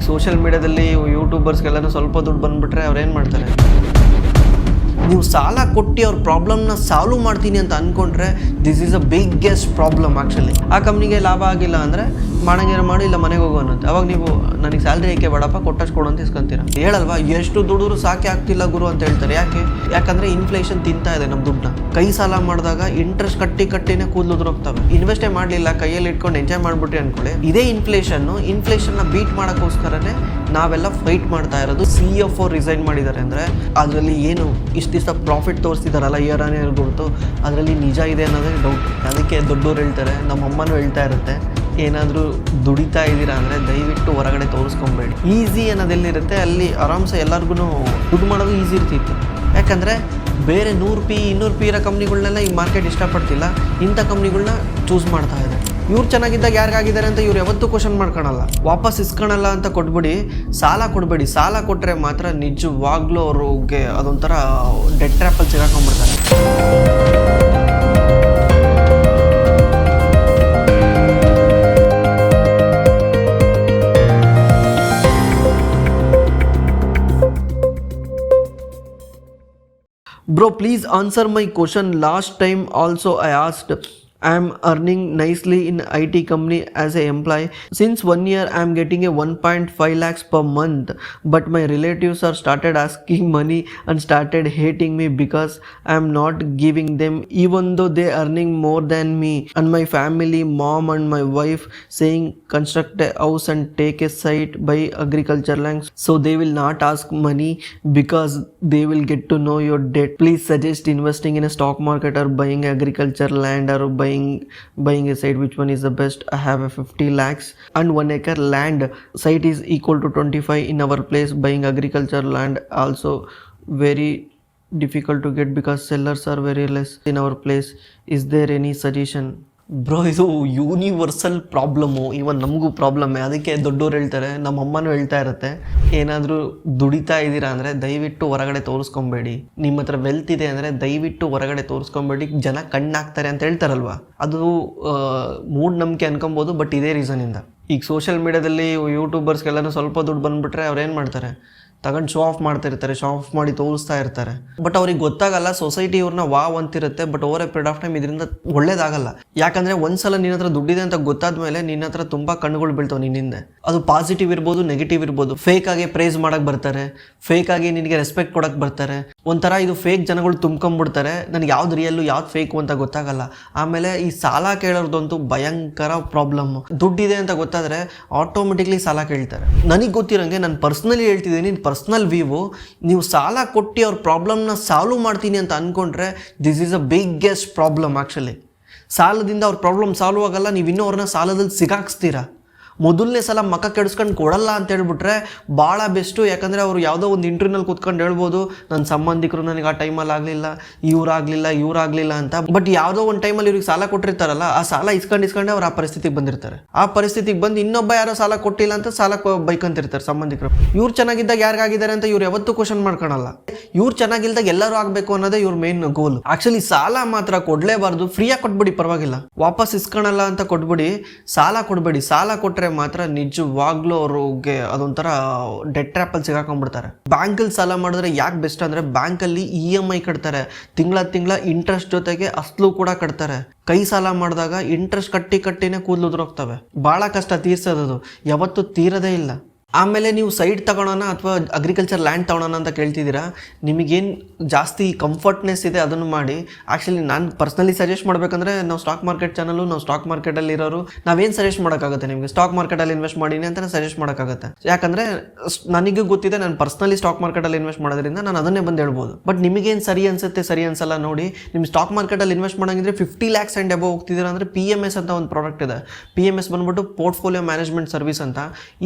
Social ಮೀಡಿಯಾದಲ್ಲಿ ಯೂಟ್ಯೂಬರ್ಸ್ಗೆಲ್ಲನೂ ಸ್ವಲ್ಪ ದುಡ್ಡು ಬಂದುಬಿಟ್ರೆ ಅವ್ರೇನು ಮಾಡ್ತಾರೆ, ನೀವು ಸಾಲ ಕೊಟ್ಟು ಅವ್ರ ಪ್ರಾಬ್ಲಮ್ನ ಸಾಲ್ವ್ ಮಾಡ್ತೀನಿ ಅಂತ ಅಂದ್ಕೊಂಡ್ರೆ this is a biggest problem actually. ಆ ಕಂಪ್ನಿಗೆ ಲಾಭ ಆಗಿಲ್ಲ ಅಂದರೆ ಮಾಡಂಗೇನೋ ಮಾಡಿ ಇಲ್ಲ ಮನೆಗೆ ಹೋಗೋಣಂತೆ. ಅವಾಗ ನೀವು ನನಗೆ ಸ್ಯಾಲ್ರಿ ಏಕೆ ಬೇಡಪ್ಪ ಕೊಟ್ಟಷ್ಟು ಕೊಡು ಅಂತ ಇಸ್ಕೊಂತೀರ. ಹೇಳಲ್ವಾ, ಎಷ್ಟು ದುಡಿದ್ರು ಸಾಕೆ ಆಗ್ತಿಲ್ಲ ಗುರು ಅಂತ ಹೇಳ್ತಾರೆ. ಯಾಕಂದರೆ ಇನ್ಫ್ಲೇಷನ್ ತಿಂತಾ ಇದೆ ನಮ್ಮ ದುಡ್ಡನ್ನ. ಕೈ ಸಾಲ ಮಾಡಿದಾಗ ಇಂಟ್ರೆಸ್ಟ್ ಕಟ್ಟಿನೇ ಕೂದಲು ಉದುರೋಗ್ತವೆ. ಇನ್ವೆಸ್ಟೇ ಮಾಡಲಿಲ್ಲ, ಕೈಯಲ್ಲಿ ಇಟ್ಕೊಂಡು ಎಂಜಾಯ್ ಮಾಡಿಬಿಟ್ರಿ ಅಂದ್ಕೊಳ್ಳಿ. ಇದೇ ಇನ್ಫ್ಲೇಷನ್ನ ಬೀಟ್ ಮಾಡೋಕ್ಕೋಸ್ಕರನೇ ನಾವೆಲ್ಲ ಫೈಟ್ ಮಾಡ್ತಾ ಇರೋದು. CFO ರಿಸೈನ್ ಮಾಡಿದ್ದಾರೆ ಅಂದರೆ ಅದರಲ್ಲಿ ಏನು ಇಷ್ಟು ದಿವಸ ಪ್ರಾಫಿಟ್ ತೋರಿಸ್ತಿದ್ದಾರಲ್ಲ ಇಯರ್ ಆನ್ ಇಯರ್ ಗುರುತು, ಅದರಲ್ಲಿ ನಿಜ ಇದೆ ಅನ್ನೋದೇ ಡೌಟ್. ಅದಕ್ಕೆ ದೊಡ್ಡವ್ರು ಹೇಳ್ತಾರೆ, ನಮ್ಮ ಅಮ್ಮನೂ ಹೇಳ್ತಾ ಇರುತ್ತೆ, ಏನಾದರೂ ದುಡಿತಾ ಇದ್ದೀರಾ ಅಂದರೆ ದಯವಿಟ್ಟು ಹೊರಗಡೆ ತೋರಿಸ್ಕೊಬೇಡಿ. ಈಸಿ ಅನ್ನೋದೆಲ್ಲಿರುತ್ತೆ ಅಲ್ಲಿ ಆರಾಮ್ಸೆ ಎಲ್ಲರಿಗೂ ದುಡ್ಡು ಮಾಡೋದು ಈಸಿ ಇರ್ತಿತ್ತು. ಯಾಕಂದರೆ ಬೇರೆ 100 P 200 P ಇರೋ ಕಂಪ್ನಿಗಳನ್ನೆಲ್ಲ ಈ ಮಾರ್ಕೆಟ್ ಇಷ್ಟಪಡ್ತಿಲ್ಲ, ಇಂಥ ಕಂಪ್ನಿಗಳನ್ನ ಚೂಸ್ ಮಾಡ್ತಾ ಇದೆ. ಇವ್ರು ಚೆನ್ನಾಗಿದ್ದಾಗ ಯಾರಿಗಾಗಿದ್ದಾರೆ ಅಂತ ಇವ್ರು ಯಾವತ್ತೂ ಕ್ವಶನ್ ಮಾಡ್ಕೊಳಲ್ಲ, ವಾಪಸ್ ಇಸ್ಕೊಳಲ್ಲ ಅಂತ ಕೊಟ್ಬಿಡಿ. ಸಾಲ ಕೊಡಬೇಡಿ, ಸಾಲ ಕೊಟ್ಟರೆ ಮಾತ್ರ ನಿಜವಾಗ್ಲೂ ಅವ್ರಿಗೆ ಅದೊಂಥರ dead ಟ್ರ್ಯಾಪಲ್ಲಿ ಸಿಗಾಕೊಂಡ್ಬಿಡ್ತಾರೆ. Bro, please answer my question. Last time also I asked, I am earning nicely in IT company as a employee. Since 1 year I am getting a 1.5 lakhs per month, but my relatives are started asking money and started hating me because I am not giving them, even though they earning more than me. And my family, mom and my wife saying construct a house and take a site by agriculture land, so they will not ask money because they will get to know your debt. Please suggest investing in a stock market or buying agriculture land or buying a site. Which one is the best? I have a 50 lakhs and 1 acre land. Site is equal to 25 in our place. Buying agriculture land also very difficult to get because sellers are very less in our place. Is there any suggestion? Bro, ಇದು universal problem, ಇವನ್ ನಮಗೂ ಪ್ರಾಬ್ಲಮ್ಮೇ. ಅದಕ್ಕೆ ದೊಡ್ಡವ್ರು ಹೇಳ್ತಾರೆ, ನಮ್ಮ ಅಮ್ಮನೂ ಹೇಳ್ತಾ ಇರುತ್ತೆ, ಏನಾದರೂ ದುಡಿತಾ ಇದ್ದೀರಾ ಅಂದರೆ ದಯವಿಟ್ಟು ಹೊರಗಡೆ ತೋರಿಸ್ಕೊಬೇಡಿ. ನಿಮ್ಮ ಹತ್ರ ವೆಲ್ತ್ ಇದೆ ಅಂದರೆ ದಯವಿಟ್ಟು ಹೊರಗಡೆ ತೋರಿಸ್ಕೊಬೇಡಿ, ಜನ ಕಣ್ಣಾಗ್ತಾರೆ ಅಂತ ಹೇಳ್ತಾರಲ್ವ. ಅದು ಮೂಢನಂಬಿಕೆ ಅನ್ಕೊಬೋದು, ಬಟ್ ಇದೇ ರೀಸನಿಂದ. ಈಗ ಸೋಷಿಯಲ್ ಮೀಡಿಯಾದಲ್ಲಿ ಯೂಟ್ಯೂಬರ್ಸ್ಗೆಲ್ಲನೂ ಸ್ವಲ್ಪ ದುಡ್ಡು ಬಂದುಬಿಟ್ರೆ ಅವ್ರೇನು ಮಾಡ್ತಾರೆ, ತಗೊಂಡು ಶೋ ಆಫ್ ಮಾಡ್ತಾ ಇರ್ತಾರೆ, ಶೋ ಆಫ್ ಮಾಡಿ ತೋರಿಸ್ತಾ ಇರ್ತಾರೆ. ಬಟ್ ಅವ್ರಿಗೆ ಗೊತ್ತಾಗಲ್ಲ, ಸೊಸೈಟಿ ಇವ್ರನ್ನ ವಾವ್ ಅಂತಿರುತ್ತೆ. But over A period of time ಇದರಿಂದ ಒಳ್ಳೇದಾಗಲ್ಲ. ಯಾಕಂದರೆ ಒಂದ್ಸಲ ನಿನ್ನ ಹತ್ರ ದುಡ್ಡಿದೆ ಅಂತ ಗೊತ್ತಾದ ಮೇಲೆ ನಿನ್ನ ಹತ್ರ ತುಂಬ ಕಣ್ಣುಗಳು ಬೀಳ್ತಾವೆ ನಿನ್ನಿಂದ. ಅದು ಪಾಸಿಟಿವ್ ಇರ್ಬೋದು, ನೆಗೆಟಿವ್ ಇರ್ಬೋದು. ಫೇಕ್ ಆಗಿ ಪ್ರೈಸ್ ಮಾಡೋಕ್ಕೆ ಬರ್ತಾರೆ, ಫೇಕ್ ಆಗಿ ನಿನಗೆ ರೆಸ್ಪೆಕ್ಟ್ ಕೊಡೋಕ್ಕೆ ಬರ್ತಾರೆ. ಒಂಥರ ಇದು ಫೇಕ್ ಜನಗಳು ತುಂಬ್ಕೊಂಡ್ಬಿಡ್ತಾರೆ. ನನಗೆ ಯಾವ್ದು ರಿಯಲ್ಲು ಯಾವ್ದು ಫೇಕು ಅಂತ ಗೊತ್ತಾಗಲ್ಲ. ಆಮೇಲೆ ಈ ಸಾಲ ಕೇಳೋರ್ದಂತೂ ಭಯಂಕರ ಪ್ರಾಬ್ಲಮ್. ದುಡ್ಡಿದೆ ಅಂತ ಗೊತ್ತಾದರೆ ಆಟೋಮೆಟಿಕ್ಲಿ ಸಾಲ ಕೇಳ್ತಾರೆ. ನನಗೆ ಗೊತ್ತಿರೋಂಗೆ ನಾನು ಪರ್ಸ್ನಲಿ ಹೇಳ್ತಿದ್ದೀನಿ, ಪರ್ಸ್ನಲ್ ವ್ಯೂ. ನೀವು ಸಾಲ ಕೊಟ್ಟು ಅವ್ರ ಪ್ರಾಬ್ಲಮ್ನ ಸಾಲ್ವ್ ಮಾಡ್ತೀನಿ ಅಂತ ಅಂದ್ಕೊಂಡ್ರೆ this is a biggest problem actually. ಸಾಲದಿಂದ ಅವ್ರ ಪ್ರಾಬ್ಲಮ್ ಸಾಲ್ವ್ ಆಗಲ್ಲ, ನೀವು ಇನ್ನೂ ಅವ್ರನ್ನ ಸಾಲದಲ್ಲಿ ಸಿಗಾಕ್ಸ್ತೀರಾ. ಮೊದಲನೇ ಸಲ ಮಕ್ಕ ಕೆಡಿಸ್ಕೊಂಡು ಕೊಡಲ್ಲ ಅಂತ ಹೇಳ್ಬಿಟ್ರೆ ಭಾಳ ಬೆಸ್ಟು. ಯಾಕಂದರೆ ಅವರು ಯಾವುದೋ ಒಂದು ಇಂಟರ್ವ್ಯೂನಲ್ಲಿ ಕೂತ್ಕೊಂಡು ಹೇಳ್ಬೋದು, ನನ್ನ ಸಂಬಂಧಿಕರು ನನಗೆ ಆ ಟೈಮಲ್ಲಿ ಆಗಲಿಲ್ಲ, ಇವರಾಗಲಿಲ್ಲ ಅಂತ. ಬಟ್ ಯಾವುದೋ ಒಂದು ಟೈಮಲ್ಲಿ ಇವ್ರಿಗೆ ಸಾಲ ಕೊಟ್ಟಿರ್ತಾರಲ್ಲ, ಆ ಸಾಲ ಇಸ್ಕೊಂಡೆ ಅವ್ರು ಆ ಪರಿಸ್ಥಿತಿಗೆ ಬಂದಿರ್ತಾರೆ. ಆ ಪರಿಸ್ಥಿತಿಗೆ ಬಂದು ಇನ್ನೊಬ್ಬ ಯಾರೋ ಸಾಲ ಕೊಟ್ಟಿಲ್ಲ ಅಂತ ಸಾಲ ಬೈಕಂತಿರ್ತಾರೆ ಸಂಬಂಧಿಕರು. ಇವ್ರು ಚೆನ್ನಾಗಿದ್ದಾಗ ಯಾರಿಗಾಗಿದ್ದಾರೆ ಅಂತ ಇವ್ರು ಯಾವತ್ತೂ ಕ್ವಶನ್ ಮಾಡ್ಕೊಳಲ್ಲ. ಇವ್ರು ಚೆನ್ನಾಗಿಲ್ದಾಗ ಎಲ್ಲರೂ ಆಗಬೇಕು ಅನ್ನೋದೇ ಇವ್ರ ಮೇನ್ ಗೋಲ್. ಆ್ಯಕ್ಚುಲಿ ಸಾಲ ಮಾತ್ರ ಕೊಡಲೇಬಾರ್ದು, ಫ್ರೀಯಾಗಿ ಕೊಟ್ಬಿಡಿ, ಪರವಾಗಿಲ್ಲ. ವಾಪಸ್ ಇಸ್ಕೊಳಲ್ಲ ಅಂತ ಕೊಟ್ಬಿಡಿ, ಸಾಲ ಕೊಡಬೇಡಿ. ಸಾಲ ಕೊಟ್ಟರೆ ಮಾತ್ರ ನಿಜವಾಗ್ಲೂ ಅವ್ರಿಗೆ ಅದೊಂಥರ ಡೆಡ್ ಟ್ರ್ಯಾಪಲ್ಲಿ ಸಿಗಾಕೊಂಡ್ಬಿಡ್ತಾರೆ. ಬ್ಯಾಂಕಲ್ಲಿ ಸಾಲ ಮಾಡಿದ್ರೆ ಯಾಕೆ ಬೆಸ್ಟ್ ಅಂದರೆ ಬ್ಯಾಂಕಲ್ಲಿ EMI ಕಟ್ತಾರೆ, ತಿಂಗಳ ಇಂಟ್ರೆಸ್ಟ್ ಜೊತೆಗೆ ಅಸ್ಲು ಕೂಡ ಕಟ್ತಾರೆ. ಕೈ ಸಾಲ ಮಾಡಿದಾಗ ಇಂಟ್ರೆಸ್ಟ್ ಕಟ್ಟಿನೇ ಕೂದಲು ಉದುರೋಗ್ತವೆ. ಭಾಳ ಕಷ್ಟ ತೀರ್ಸೋದು, ಯಾವತ್ತೂ ತೀರದೇ ಇಲ್ಲ. ಆಮೇಲೆ ನೀವು ಸೈಟ್ ತಗೊಳ್ಳೋಣ ಅಥವಾ ಅಗ್ರಿಕಲ್ಚರ್ ಲ್ಯಾಂಡ್ ತೊಗೊಳೋಣ ಅಂತ ಕೇಳ್ತಿದ್ದೀರಾ, ನಿಮಗೇನು ಜಾಸ್ತಿ ಕಂಫರ್ಟ್ನೆಸ್ ಇದೆ ಅದನ್ನು ಮಾಡಿ. ಆ್ಯಕ್ಚುಲಿ ನಾನು ಪರ್ಸ್ನಲಿ ಸಜೆಸ್ಟ್ ಮಾಡಬೇಕಂದ್ರೆ ನಾವು ಸ್ಟಾಕ್ ಮಾರ್ಕೆಟ್ ಚಾನಲು, ನಾವು ಸ್ಟಾಕ್ ಮಾರ್ಕೆಟಲ್ಲಿ ಇರೋರು, ನಾವೇನು ಸಜೆಸ್ಟ್ ಮಾಡೋಕ್ಕಾಗುತ್ತೆ ನಿಮಗೆ? ಸ್ಟಾಕ್ ಮಾರ್ಕೆಟಲ್ಲಿ ಇನ್ವೆಸ್ಟ್ ಮಾಡೀನಿ ಅಂತ ಸಜೆಸ್ಟ್ ಮಾಡೋಕ್ಕಾಗುತ್ತೆ. ಯಾಕಂದರೆ ನನಗೂ ಗೊತ್ತಿದೆ, ನಾನು ಪರ್ಸ್ನಲಿ ಸ್ಟಾಕ್ ಮಾರ್ಕೆಟಲ್ಲಿ ಇನ್ವೆಸ್ಟ್ ಮಾಡೋದ್ರಿಂದ ನಾನು ಅದನ್ನೇ ಬಂದು ಹೇಳ್ಬೋದು. ಬಟ್ ನಿಮಗೇನು ಸರಿ ಅನಿಸುತ್ತೆ ಸರಿ ಅನ್ಸಲ್ಲ ನೋಡಿ. ನಿಮ್ಮ ಸ್ಟಾಕ್ ಮಾರ್ಕೆಟಲ್ಲಿ ಇನ್ವೆಸ್ಟ್ ಮಾಡೋಂಗಿದ್ರೆ 50 lakhs ಆ್ಯಂಡ್ ಅಬವ್ ಹೋಗ್ತಿದ್ದೀರಾ ಅಂದರೆ PMS ಅಂತ ಒಂದು ಪ್ರಾಡಕ್ಟ್ ಇದೆ. PMS ಬಂದ್ಬಿಟ್ಟು ಪೋರ್ಟ್ಫೋಲಿಯೋ ಮ್ಯಾನೇಜ್ಮೆಂಟ್ ಸರ್ವಿಸ್ ಅಂತ.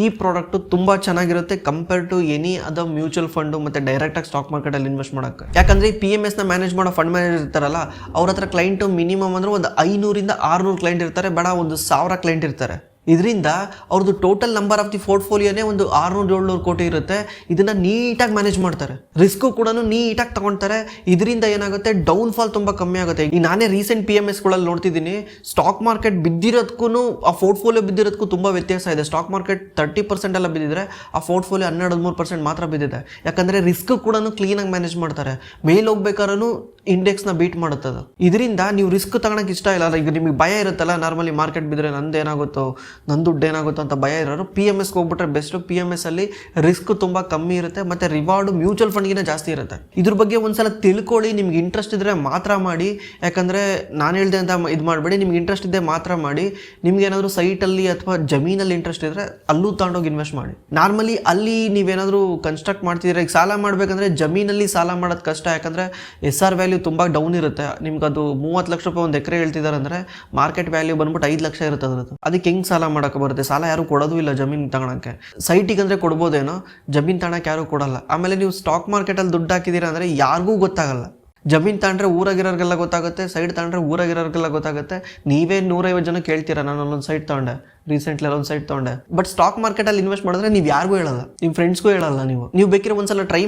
ಈ ಪ್ರಾಡಕ್ಟು ತುಂಬ ಚೆನ್ನಾಗಿರುತ್ತೆ compare to any other mutual fund ಮತ್ತು ಡೈರೆಕ್ಟಾಗಿ ಸ್ಟಾಕ್ ಮಾರ್ಕೆಟಲ್ಲಿ ಇನ್ವೆಸ್ಟ್ ಮಾಡೋಕ್ಕೆ. ಯಾಕಂದರೆ ಈ PMSನ ಮ್ಯಾನೇಜ್ ಮಾಡೋ ಫಂಡ್ ಮ್ಯಾನೇಜರ್ ಇರ್ತಾರಲ್ಲ, ಅವ್ರ ಹತ್ರ ಕ್ಲೈಂಟು ಮಿನಿಮಮ್ ಅಂದರೆ ಒಂದು 500 ಇಂದ 600 ಕ್ಲೈಂಟ್ ಇರ್ತಾರೆ, ಬೇಡ ಒಂದು 1000 ಕ್ಲೈಂಟ್ ಇರ್ತಾರೆ. ಇದರಿಂದ ಅವ್ರದ್ದು ಟೋಟಲ್ ನಂಬರ್ ಆಫ್ ದಿ ಪೋರ್ಟ್ಫೋಲಿಯೋನೇ ಒಂದು 600-700 ಕೋಟಿ ಇರುತ್ತೆ. ಇದನ್ನ ನೀಟಾಗಿ ಮ್ಯಾನೇಜ್ ಮಾಡ್ತಾರೆ, ರಿಸ್ಕ್ ಕೂಡ ನೀಟಾಗಿ ತಗೊಳ್ತಾರೆ. ಇದರಿಂದ ಏನಾಗುತ್ತೆ, ಡೌನ್ ಫಾಲ್ ತುಂಬಾ ಕಮ್ಮಿ ಆಗುತ್ತೆ. ಈ ನಾನೇ ರೀಸೆಂಟ್ PMS ಗಳಲ್ಲಿ ನೋಡ್ತಿದ್ದೀನಿ, ಸ್ಟಾಕ್ ಮಾರ್ಕೆಟ್ ಬಿದ್ದಿರೋದಕ್ಕೂ ಆ ಪೋರ್ಟ್ಫೋಲಿಯೋ ಬಿದ್ದಿರೋದಕ್ಕೂ ತುಂಬಾ ವ್ಯತ್ಯಾಸ ಇದೆ. ಸ್ಟಾಕ್ ಮಾರ್ಕೆಟ್ 30% ಎಲ್ಲ ಬಿದ್ದಿದ್ರೆ ಆ ಪೋರ್ಟ್ಫೋಲಿಯೋ 12-13% ಮಾತ್ರ ಬಿದ್ದಿದೆ. ಯಾಕಂದ್ರೆ ರಿಸ್ಕ್ ಕೂಡ ಕ್ಲೀನಾಗಿ ಮ್ಯಾನೇಜ್ ಮಾಡ್ತಾರೆ. ಮೇಲ್ ಹೋಗ್ಬೇಕಾದ್ರೂ ಇಂಡೆಕ್ಸ್ನ ಬೀಟ್ ಮಾಡುತ್ತದೆ. ಇದರಿಂದ ನೀವು ರಿಸ್ಕ್ ತಗೊಳಕ್ಕೆ ಇಷ್ಟ ಇಲ್ಲ, ಈಗ ನಿಮಗೆ ಭಯ ಇರುತ್ತಲ್ಲ, ನಾರ್ಮಲಿ ಮಾರ್ಕೆಟ್ ಬಿದ್ದರೆ ನಂದೇನಾಗುತ್ತೋ, ನನ್ನ ದುಡ್ಡು ಏನಾಗುತ್ತೋ ಅಂತ ಭಯ ಇರೋರು PMSಗೆ ಹೋಗ್ಬಿಟ್ರೆ ಬೆಸ್ಟ್. PMS ಅಲ್ಲಿ ರಿಸ್ಕ್ ತುಂಬ ಕಮ್ಮಿ ಇರುತ್ತೆ, ಮತ್ತು ರಿವಾರ್ಡು ಮ್ಯೂಚುವಲ್ ಫಂಡ್ಗಿನ ಜಾಸ್ತಿ ಇರುತ್ತೆ. ಇದ್ರ ಬಗ್ಗೆ ಒಂದ್ಸಲ ತಿಳ್ಕೊಳ್ಳಿ. ನಿಮ್ಗೆ ಇಂಟ್ರೆಸ್ಟ್ ಇದ್ದರೆ ಮಾತ್ರ ಮಾಡಿ, ಯಾಕಂದರೆ ನಾನು ಹೇಳ್ದೆ ಅಂತ ಇದು ಮಾಡಬೇಡಿ. ನಿಮ್ಗೆ ಇಂಟ್ರೆಸ್ಟ್ ಇದ್ದರೆ ಮಾತ್ರ ಮಾಡಿ. ನಿಮ್ಗೆ ಏನಾದರೂ ಸೈಟಲ್ಲಿ ಅಥವಾ ಜಮೀನಲ್ಲಿ ಇಂಟ್ರೆಸ್ಟ್ ಇದ್ದರೆ ಅಲ್ಲೂ ತಗೊಂಡೋಗಿ ಇನ್ವೆಸ್ಟ್ ಮಾಡಿ. ನಾರ್ಮಲಿ ಅಲ್ಲಿ ನೀವೇನಾದರೂ ಕನ್ಸ್ಟ್ರಕ್ಟ್ ಮಾಡ್ತಿದ್ರೆ, ಈಗ ಸಾಲ ಮಾಡಬೇಕಂದ್ರೆ ಜಮೀನಲ್ಲಿ ಸಾಲ ಮಾಡೋದು ಕಷ್ಟ, ಯಾಕಂದರೆ SR ವ್ಯಾಲ್ಯೂ ತುಂಬ ಡೌನ್ ಇರುತ್ತೆ. ನಿಮ್ಗೆ ಅದು 30 ಲಕ್ಷ ರೂಪಾಯಿ ಒಂದು ಎಕರೆ ಹೇಳ್ತಿದ್ದಾರೆ ಅಂದರೆ ಮಾರ್ಕೆಟ್ ವ್ಯಾಲ್ಯೂ ಬಂದ್ಬಿಟ್ಟು 5 ಲಕ್ಷ ಇರುತ್ತೆ ಅದ್ರದ್ದು. ಅದಕ್ಕೆ ಹೆಂಗೆ ಸಾಲ ಮಾಡೋಕೆ ಬರುತ್ತೆ? ಸಾಲ ಯಾರು ಕೊಡೋದು ಇಲ್ಲ ಜಮೀನು ತಗೊಳಕ್ಕೆ. ಸೈಟಿಗೆ ಅಂದರೆ ಕೊಡ್ಬೋದೇನೋ, ಜಮೀನು ತಗೊಳಕ್ಕೆ ಯಾರು ಕೊಡಲ್ಲ. ಆಮೇಲೆ ನೀವು ಸ್ಟಾಕ್ ಮಾರ್ಕೆಟಲ್ಲಿ ದುಡ್ಡು ಹಾಕಿದ್ದೀರಾ ಅಂದರೆ ಯಾರಿಗೂ ಗೊತ್ತಾಗಲ್ಲ. ಜಮೀನು ತಗೊಂಡ್ರೆ ಊರಾಗಿರೋರಿಗೆಲ್ಲ ಗೊತ್ತಾಗುತ್ತೆ, ಸೈಟ್ ತಗೊಂಡ್ರೆ ಊರಾಗಿರೋರಿಗೆಲ್ಲ ಗೊತ್ತಾಗುತ್ತೆ. ನೀವೇ 150 ಜನ ಕೇಳ್ತೀರಾ, ನಾನು ಅಲ್ಲೊಂದು ಸೈಟ್ ತೊಗೊಂಡೆ, ರೀಸೆಂಟ್ಲಿ ಒಂದು ಸೈಟ್ ತೊಗೊಂಡೆ. ಬಟ್ ಸ್ಟಾಕ್ ಮಾರ್ಕೆಟಲ್ಲಿ ಇನ್ವೆಸ್ಟ್ ಮಾಡಿದ್ರೆ ನೀವು ಯಾರಿಗೂ ಹೇಳಲ್ಲ, ನಿಮ್ಮ ಫ್ರೆಂಡ್ಸ್ಗೂ ಹೇಳಲ್ಲ. ನೀವು ಬೇಕಿರೋ ಒಂದ್ಸಲ ಟ್ರೈ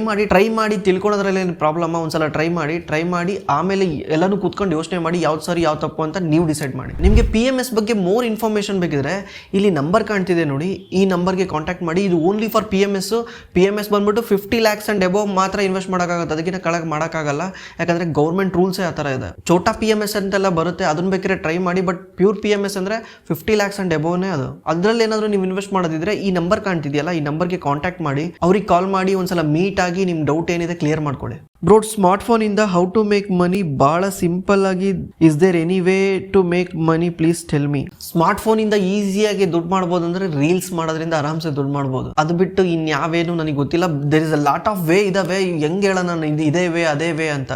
ಮಾಡಿ ತಿಳ್ಕೊಳ್ಳೋದ್ರಲ್ಲಿ ಏನು ಪ್ರಾಬ್ಲಮ್, ಒಂದ್ಸಲ ಟ್ರೈ ಮಾಡಿ ಆಮೇಲೆ ಎಲ್ಲನೂ ಕೂತ್ಕೊಂಡು ಯೋಚನೆ ಮಾಡಿ ಯಾವ್ದು ಸರಿ ಯಾವ್ದು ತಪ್ಪು ಅಂತ ನೀವು ಡಿಸೈಡ್ ಮಾಡಿ. ನಿಮಗೆ PMS ಬಗ್ಗೆ ಮೋರ್ ಇನ್ಫಾರ್ಮೇಷನ್ ಬೇಕಿದ್ರೆ ಇಲ್ಲಿ ನಂಬರ್ ಕಾಣ್ತಿದೆ ನೋಡಿ, ಈ ನಂಬರ್ಗೆ ಕಾಂಟ್ಯಾಕ್ಟ್ ಮಾಡಿ. ಇದು ಓನ್ಲಿ ಫಾರ್ PMS ಬಂದ್ಬಿಟ್ಟು 50 lakhs ಆ್ಯಂಡ್ ಅಬೋವ್ ಮಾತ್ರ ಇನ್ವೆಸ್ಟ್ ಮಾಡೋಕ್ಕಾಗುತ್ತೆ, ಅದಕ್ಕಿಂತ ಕೆಳಗೆ ಮಾಡೋಕ್ಕಾಗಲ್ಲ. ಯಾಕಂದರೆ ಗೌರ್ಮೆಂಟ್ ರೂಲ್ಸೇ ಆ ಥರ ಇದೆ. ಛೋಟಾ PMS ಅಂತೆಲ್ಲ ಬರುತ್ತೆ, ಅದನ್ನ ಬೇಕಿದ್ರೆ ಟ್ರೈ ಮಾಡಿ. ಬಟ್ ಪ್ಯೂರ್ PMS ಅಂದರೆ 50 lakhs ಆ್ಯಂಡ್ ಅಬೋವ್ನೇ ಅದು. ಅದರಲ್ಲಿ ಏನಾದರೂ ನೀವು ಇನ್ವೆಸ್ಟ್ ಮಾಡೋದಿದ್ರೆ ಈ ನಂಬರ್ ಕಾಣ್ತಿದೆಯಲ್ಲ, ಈ ನಂಬರ್ಗೆ ಕಾಂಟ್ಯಾಕ್ಟ್ ಮಾಡಿ, ಅವ್ರಿಗೆ ಕಾಲ್ ಮಾಡಿ ಒಂದ್ಸಲ ಮೀಟ್ ಆಗಿ ನಿಮ್ಮ ಡೌಟ್ ಏನಿದೆ ಕ್ಲಿಯರ್ ಮಾಡ್ಕೊಳ್ಳಿ. ಬ್ರೋ, ಸ್ಮಾರ್ಟ್ಫೋನ್ ಇಂದ ಹೌ ಟು ಮೇಕ್ ಮನಿ ಭಾಳ ಸಿಂಪಲ್ ಆಗಿ, is there any way to make money please tell me. Smartphone ಇಂದ ಈಸಿಯಾಗಿ ದುಡ್ಡು ಮಾಡ್ಬೋದು ಅಂದ್ರೆ ರೀಲ್ಸ್ ಮಾಡೋದ್ರಿಂದ ಆರಾಮ್ಸೆ ದುಡ್ಡು ಮಾಡ್ಬೋದು. ಅದು ಬಿಟ್ಟು ಇನ್ಯಾವೇನು ನನಗೆ ಗೊತ್ತಿಲ್ಲ. There is a lot of way ಇದಾವೆ. ಹೆಂಗೆ ಹೇಳೋಣ ನಾನು, ಇದೇ ವೇ ಅದೇ ವೇ ಅಂತ.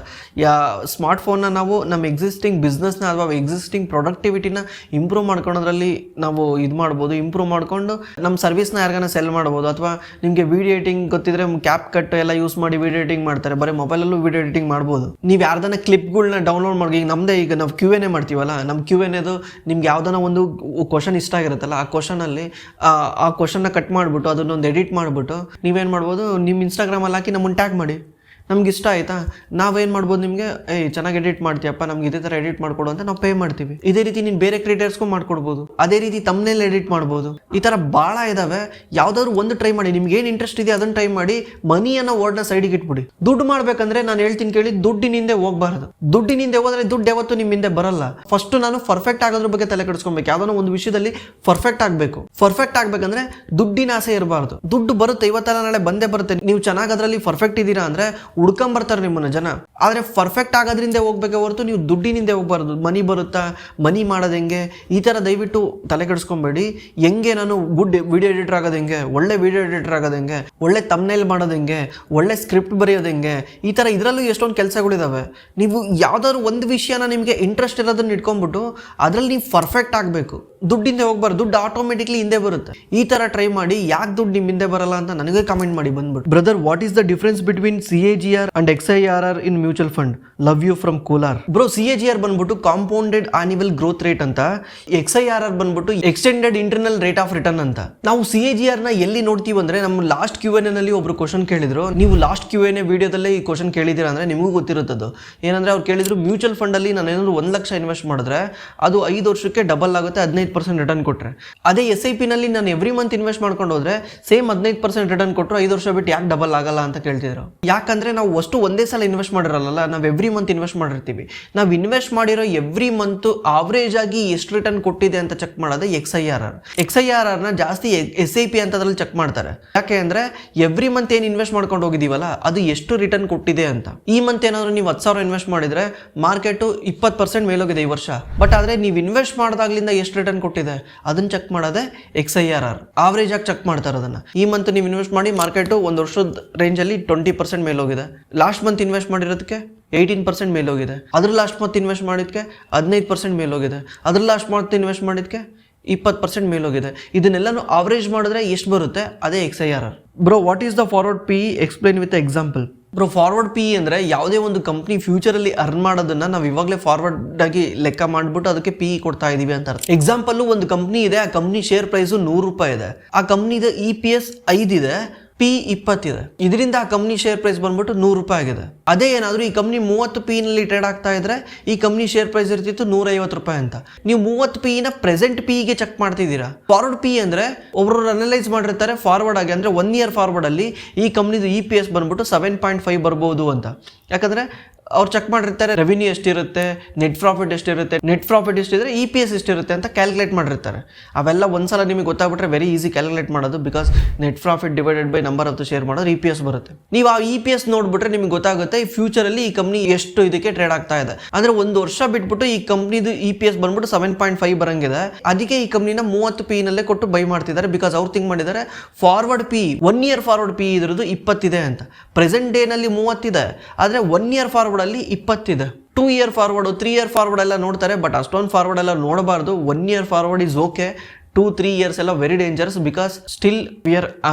ಸ್ಮಾರ್ಟ್ಫೋನ್ನ ನಾವು ನಮ್ಮ ಎಕ್ಸಿಸ್ಟಿಂಗ್ ಬಿಸ್ನೆಸ್ನ ಅಥವಾ ಎಕ್ಸಿಸ್ಟಿಂಗ್ ಪ್ರೊಡಕ್ಟಿವಿಟಿನ ಇಂಪ್ರೂವ್ ಮಾಡ್ಕೊಳೋದ್ರಲ್ಲಿ ನಾವು ಇದು ಮಾಡ್ಬೋದು. ಇಂಪ್ರೂವ್ ಮಾಡ್ಕೊಂಡು ನಮ್ಮ ಸರ್ವಿಸ್ನ ಯಾರಿಗಾನ ಸೆಲ್ ಮಾಡ್ಬೋದು. ಅಥವಾ ನಿಮಗೆ ವಿಡಿಯೋ ಎಡಿಟಿಂಗ್ ಗೊತ್ತಿದ್ರೆ ಕ್ಯಾಪ್ ಕಟ್ ಎಲ್ಲ ಯೂಸ್ ಮಾಡಿ ವಿಡಿಯೋ ಎಡಿಟಿಂಗ್ ಮಾಡ್ತಾರೆ, ಬರೀ ಮೊಬೈಲಲ್ಲೂ ವಿಡಿಯೋ ಎಡಿಟಿಂಗ್ ಮಾಡ್ಬೋದು. ನೀವು ಯಾರ್ದಾನ ಕ್ಲಿಪ್ಗಳನ್ನ ಡೌನ್ಲೋಡ್ ಮಾಡಿ, ಈಗ ನಮ್ಮದೇ ಈಗ ನಾವು Q&A ಮಾಡ್ತೀವಲ್ಲ, ನಮ್ಮ Q&Aದು ನಿಮ್ಗೆ ಯಾವ್ದಾನ ಒಂದು ಕ್ವಶನ್ ಇಷ್ಟ ಆಗಿರುತ್ತಲ್ಲ, ಆ ಕ್ವಶನಲ್ಲಿ ಆ ಕ್ವಶನ್ನ ಕಟ್ ಮಾಡಿಬಿಟ್ಟು ಅದನ್ನೊಂದು ಎಡಿಟ್ ಮಾಡಿಬಿಟ್ಟು ನೀವೇನು ಮಾಡ್ಬೋದು, ನಿಮ್ಮ ಇನ್ಸ್ಟಾಗ್ರಾಮಲ್ಲಿ ಹಾಕಿ ನಮ್ಮನ್ನು ಟ್ಯಾಗ್ ಮಾಡಿ. ನಮ್ಗೆ ಇಷ್ಟ ಆಯಿತಾ, ನಾವೇನು ಮಾಡ್ಬೋದು, ನಿಮಗೆ ಚೆನ್ನಾಗಿ ಎಡಿಟ್ ಮಾಡ್ತೀಯಪ್ಪ, ನಮ್ಗೆ ಇದೇ ಥರ ಎಡಿಟ್ ಮಾಡಿಕೊಡು ಅಂತ ನಾವು ಪೇ ಮಾಡ್ತೀವಿ. ಇದೇ ರೀತಿ ನೀನು ಬೇರೆ ಕ್ರಿಯೇಟರ್ಸ್ಗೂ ಮಾಡ್ಕೊಡ್ಬೋದು. ಅದೇ ರೀತಿ ತಮ್ಮನೇಲ್ ಎಡಿಟ್ ಮಾಡ್ಬೋದು. ಈ ಥರ ಭಾಳ ಇದ್ದಾವೆ. ಯಾವುದಾದ್ರು ಒಂದು ಟ್ರೈ ಮಾಡಿ, ನಿಮ್ಗೆ ಏನು ಇಂಟ್ರೆಸ್ಟ್ ಇದೆ ಅದನ್ನು ಟ್ರೈ ಮಾಡಿ. ಮನಿ ಅನ್ನೋ ವರ್ಡ್ನ ಸೈಡಿಗೆ ಇಟ್ಬಿಡಿ. ದುಡ್ಡು ಮಾಡಬೇಕಂದ್ರೆ ನಾನು ಹೇಳ್ತೀನಿ ಕೇಳಿ, ದುಡ್ಡಿನಿಂದ ಹೋಗಬಾರ್ದು. ದುಡ್ಡಿನಿಂದ ಹೋದ್ರೆ ದುಡ್ಡು ಯಾವತ್ತೂ ನಿಮ್ಮ ಹಿಂದೆ ಬರಲ್ಲ. ಫಸ್ಟ್ ನಾನು ಪರ್ಫೆಕ್ಟ್ ಆಗೋದ್ರ ಬಗ್ಗೆ ತಲೆ ಕೆಡಿಸ್ಕೊಬೇಕು. ಯಾವುದೋ ಒಂದು ವಿಷಯದಲ್ಲಿ ಪರ್ಫೆಕ್ಟ್ ಆಗಬೇಕು. ಪರ್ಫೆಕ್ಟ್ ಆಗಬೇಕಂದ್ರೆ ದುಡ್ಡಿನ ಆಸೆ ಇರಬಾರ್ದು. ದುಡ್ಡು ಬರುತ್ತೆ, ಇವತ್ತಲ್ಲ ನಾಳೆ ಬಂದೇ ಬರುತ್ತೆ. ನೀವು ಚೆನ್ನಾಗಿ ಅದರಲ್ಲಿ ಪರ್ಫೆಕ್ಟ್ ಇದ್ದೀರಾ ಅಂದರೆ ಹುಡ್ಕೊಂಬರ್ತಾರೆ ನಿಮ್ಮನ್ನ ಜನ. ಆದರೆ ಪರ್ಫೆಕ್ಟ್ ಆಗೋದ್ರಿಂದ ಹೋಗ್ಬೇಕೆ ಹೊರತು ನೀವು ದುಡ್ಡಿನಿಂದ ಹೋಗ್ಬಾರ್ದು. ಮನಿ ಬರುತ್ತಾ, ಮನಿ ಮಾಡೋದು ಹೆಂಗೆ, ಈ ಥರ ದಯವಿಟ್ಟು ತಲೆ ಕೆಡಿಸ್ಕೊಂಬೇಡಿ. ಹೆಂಗೆ ನಾನು ಗುಡ್ ವಿಡಿಯೋ ಎಡಿಟರ್ ಆಗೋದು ಹೆಂಗೆ, ಒಳ್ಳೆ ವಿಡಿಯೋ ಎಡಿಟರ್ ಆಗೋದು ಹೆಂಗೆ, ಒಳ್ಳೆ ತಮ್ನೇಲ್ ಮಾಡೋದು ಹೆಂಗೆ, ಒಳ್ಳೆ ಸ್ಕ್ರಿಪ್ಟ್ ಬರೆಯೋದು ಹೆಂಗೆ, ಈ ಥರ ಇದರಲ್ಲೂ ಎಷ್ಟೊಂದು ಕೆಲಸಗಳಿದಾವೆ. ನೀವು ಯಾವ್ದಾದ್ರು ಒಂದು ವಿಷಯನ ನಿಮಗೆ ಇಂಟ್ರೆಸ್ಟ್ ಇರೋದನ್ನ ಇಟ್ಕೊಂಡ್ಬಿಟ್ಟು ಅದರಲ್ಲಿ ನೀವು ಪರ್ಫೆಕ್ಟ್ ಆಗಬೇಕು. ದುಡ್ಡಿಂದ ಹೋಗ್ಬಾರ್ದು, ದುಡ್ಡು ಆಟೋಮೆಟಿಕ್ಲಿ ಹಿಂದೆ ಬರುತ್ತೆ. ಈ ಥರ ಟ್ರೈ ಮಾಡಿ. ಯಾಕೆ ದುಡ್ಡು ನಿಮ್ಮ ಹಿಂದೆ ಬರಲ್ಲ ಅಂತ ನನಗೆ ಕಮೆಂಟ್ ಮಾಡಿ ಬಂದ್ಬಿಟ್ಟು. Brother, what is the difference between CAGR and XIRR in mutual fund? Love you from Kolar. Bro, CAGR ಬಂದ್ಬಿಟ್ಟು ಕಾಂಪೌಂಡೆಡ್ ಆನ್ಯುವಲ್ ಗ್ರೋತ್ ರೇಟ್ ಅಂತ, XIRR ಬಂದ್ಬಿಟ್ಟು extended internal rate of return ಅಂತ. ನಾವು CAGR ನ ಎಲ್ಲಿ ನೋಡ್ತೀವಿ ಅಂದ್ರೆ, ನಮ್ಮ ಲಾಸ್ಟ್ Q&A ನಲ್ಲಿ ಒಬ್ರು ಕ್ವಶನ್ ಕೇಳಿದ್ರು. ನೀವು ಲಾಸ್ಟ್ Q&A ವಿಡಿಯೋದಲ್ಲೇ ಈ ಕ್ವಶನ್ ಕೇಳಿದ್ದೀರಾ ಅಂದ್ರೆ ನಿಮಗೂ ಗೊತ್ತಿರುತ್ತದು. ಏನಂದ್ರೆ ಅವ್ರು ಕೇಳಿದ್ರು, ಮ್ಯೂಚುವಲ್ ಫಂಡ್ ಅಲ್ಲಿ ನಾನು ಏನಾದ್ರು 1 ಲಕ್ಷ ಇನ್ವೆಸ್ಟ್ ಮಾಡಿದ್ರೆ ಅದು 5 ವರ್ಷಕ್ಕೆ ಡಬಲ್ ಆಗುತ್ತೆ, 15% ರಿಟರ್ನ್ ಕೊಟ್ರೆ. ಅದೇ SIP ನಲ್ಲಿ ನಾನು ಎವ್ರಿ ಮಂತ್ ಇನ್ವೆಸ್ಟ್ ಮಾಡ್ಕೊಂಡು ಹೋದ್ರೆ ಸೇಮ್ 15% ರಿಟರ್ನ್ ಕೊಟ್ಟರು 5 ವರ್ಷ ಬಿಟ್ಟು ಯಾಕೆ ಡಬಲ್ ಆಗಲ್ಲ ಅಂತ ಕೇಳ್ತಿದ್ರು. ಯಾಕಂದ್ರೆ ನಾವು ಅಷ್ಟು ಒಂದೇ ಸಲ ಇನ್ವೆಸ್ಟ್ ಮಾಡಿರಲ್ಲ, ನಾವು ಎವ್ರಿ ಮಂತ್ ಇನ್ವೆಸ್ಟ್ ಮಾಡಿರ್ತೀವಿ. ನಾವು ಇನ್ವೆಸ್ಟ್ ಮಾಡಿರೋ ಎವ್ರಿ ಮಂತ್ ಆವ್ರೇಜ್ ಆಗಿ ಎಷ್ಟು ರಿಟರ್ನ್ ಕೊಟ್ಟಿದೆ ಅಂತ ಚೆಕ್ ಮಾಡೋದು XIRR ನ ಜಾಸ್ತಿ SIP ಅಂತದ್ರಲ್ಲಿ ಚೆಕ್ ಮಾಡ್ತಾರೆ. ಯಾಕೆ ಅಂದ್ರೆ ಎವ್ರಿ ಮಂತ್ ಏನು ಇನ್ವೆಸ್ಟ್ ಮಾಡ್ಕೊಂಡು ಹೋಗಿದೀವಲ್ಲ ಅದು ಎಷ್ಟು ರಿಟರ್ನ್ ಕೊಟ್ಟಿದೆ ಅಂತ. ಈ ಮಂತ್ ಏನಾದ್ರು ನೀವು 10,000 ಇನ್ವೆಸ್ಟ್ ಮಾಡಿದ್ರೆ ಮಾರ್ಕೆಟ್ 20% ಮೇಲೋಗಿದೆ ಈ ವರ್ಷ. ಬಟ್ ಆದ್ರೆ ನೀವು ಇನ್ವೆಸ್ಟ್ ಮಾಡಿದಾಗ್ಲಿಂದ ಎಷ್ಟು ರಿಟರ್ನ್ ಕೊಟ್ಟಿದೆ ಅದನ್ನ ಚೆಕ್ ಮಾಡೋದೇ XIRR. ಆವ್ರೇಜ್ ಆಗಿ ಚೆಕ್ ಮಾಡ್ತಾರೆ ಅದನ್ನ. ಈ ಮಂತ್ ನೀವು ಇನ್ವೆಸ್ಟ್ ಮಾಡಿ ಮಾರ್ಕೆಟ್ ಒಂದು ವರ್ಷದ ರೇಂಜಲ್ಲಿ 20% ಮೇಲೋಗಿದೆ. ಲಾಸ್ಟ್ ಮಂತ್ ಇನ್ವೆಸ್ಟ್ ಮಾಡಿರೋದಕ್ಕೆ 18% ಮೇಲೋಗಿದೆ. ಅದ್ರ ಲಾಸ್ಟ್ ಮಂತ್ ಇನ್ವೆಸ್ಟ್ ಮಾಡಿದ್ಕೆ 15% ಮೇಲೋಗಿದೆ. ಅದ್ರ ಲಾಸ್ಟ್ ಮಂತ್ ಇನ್ವೆಸ್ಟ್ ಮಾಡಿದ್ಕೆ 20% ಮೇಲೋಗಿದೆ. ಇದನ್ನೆಲ್ಲನೂ ಆವರೇಜ್ ಮಾಡಿದ್ರೆ ಎಷ್ಟು ಬರುತ್ತೆ, ಅದೇ XIRR. Bro, what is the forward PE? Explain with example. Bro forward P ಅಂದರೆ ಯಾವುದೇ ಒಂದು ಕಂಪ್ನಿ ಫ್ಯೂಚರಲ್ಲಿ ಅರ್ನ್ ಮಾಡೋದನ್ನ ನಾವು ಇವಾಗಲೇ ಫಾರ್ವರ್ಡ್ ಆಗಿ ಲೆಕ್ಕ ಮಾಡಿಬಿಟ್ಟು ಅದಕ್ಕೆ ಪಿ ಕೊಡ್ತಾ ಇದೀವಿ ಅಂತ ಅರ್ಥ. ಎಕ್ಸಾಂಪಲ್ ಒಂದು ಕಂಪ್ನಿ ಇದೆ, ಆ ಕಂಪ್ನಿ ಶೇರ್ ಪ್ರೈಸು 100 ರೂಪಾಯಿ ಇದೆ, ಆ ಕಂಪ್ನಿದ EPS 5 ಇದೆ, P 20 ಇದೆ, ಇದರಿಂದ ಆ ಕಂಪ್ನಿ ಶೇರ್ ಪ್ರೈಸ್ ಬಂದ್ಬಿಟ್ಟು 100 ರೂಪಾಯಿ ಆಗಿದೆ. ಅದೇ ಏನಾದರೂ ಈ ಕಂಪ್ನಿ 30 P ನಲ್ಲಿ ಟ್ರೇಡ್ ಆಗ್ತಾ ಇದ್ರೆ ಈ ಕಂಪ್ನಿ ಶೇರ್ ಪ್ರೈಸ್ ಇರ್ತಿತ್ತು 150 ರೂಪಾಯಿ ಅಂತ. ನೀವು 30 P ನ ಪ್ರೆಸೆಂಟ್ P ಗೆ ಚೆಕ್ ಮಾಡ್ತಿದ್ದೀರಾ. ಫಾರ್ವರ್ಡ್ P ಅಂದ್ರೆ ಒಬ್ಬರು ಅನಲೈಸ್ ಮಾಡಿರ್ತಾರೆ ಫಾರ್ವರ್ಡ್ ಆಗಿ, ಅಂದ್ರೆ 1 ಇಯರ್ ಫಾರ್ವರ್ಡ್ ಅಲ್ಲಿ ಈ ಕಂಪ್ನಿದು EPS ಬಂದ್ಬಿಟ್ಟು 7.5 ಬರ್ಬೋದು ಅಂತ. ಯಾಕಂದ್ರೆ ಅವ್ರು ಚೆಕ್ ಮಾಡಿರ್ತಾರೆ ರೆವಿನ್ಯೂ ಎಷ್ಟಿರುತ್ತೆ, ನೆಟ್ ಪ್ರಾಫಿಟ್ ಎಷ್ಟಿರುತ್ತೆ, ನೆಟ್ ಪ್ರಾಫಿಟ್ ಎಷ್ಟಿದ್ರೆ EPS ಎಷ್ಟಿರುತ್ತೆ ಅಂತ ಕ್ಯಾಲ್ಕುಲೇಟ್ ಮಾಡಿರ್ತಾರೆ. ಅವೆಲ್ಲ ಒಂದ್ಸಲ ನಿಮಗೆ ಗೊತ್ತಾಗ್ಬಿಟ್ರೆ ವೆರಿ ಈಸಿ ಕ್ಯಾಲ್ಕುಲೇಟ್ ಮಾಡೋದು, because net profit divided by number of the share ಮಾಡೋದು EPS ಬರುತ್ತೆ. ನೀವು ಆ EPS ನೋಡ್ಬಿಟ್ರೆ ನಿಮಗೆ ಗೊತ್ತಾಗುತ್ತೆ ಈ ಫ್ಯೂಚರಲ್ಲಿ ಈ ಕಂಪ್ನಿ ಎಷ್ಟು ಇದಕ್ಕೆ ಟ್ರೇಡ್ ಆಗ್ತಾ ಇದೆ. ಅಂದ್ರೆ 1 ವರ್ಷ ಬಿಟ್ಬಿಟ್ಟು ಈ ಕಂಪ್ನಿದು EPS ಬಂದ್ಬಿಟ್ಟು 7.5 ಬರಂಗಿದೆ, ಅದಕ್ಕೆ ಈ ಕಂಪ್ನಿನ 30 P ನಲ್ಲೇ ಕೊಟ್ಟು ಬೈ ಮಾಡ್ತಿದ್ದಾರೆ. ಬಿಕಾಸ್ ಅವ್ರು ಥಿಂಕ್ ಮಾಡಿದ್ದಾರೆ forward P 1 year forward P ಇದ್ರದ್ದು 20 ಇದೆ ಅಂತ. ಪ್ರೆಸೆಂಟ್ ಡೇ ನಲ್ಲಿ 30 ಇದೆ, ಆದ್ರೆ 1 ಇಯರ್ ಫಾರ್ವರ್ಡ್ ಅಲ್ಲಿ 20 ಇದೆ. 2 ಇಯರ್ ಫಾರ್ವರ್ಡ್ 3 ಇಯರ್ ಫಾರ್ವರ್ಡ್ ಎಲ್ಲ ನೋಡ್ತಾರೆ, ಬಟ್ ಅಷ್ಟೊಂದು ಫಾರ್ವರ್ಡ್ ಎಲ್ಲ ನೋಡಬಾರ್ದು. 1 year forward is okay, 2-3 years ಎಲ್ಲ very dangerous. Because still we are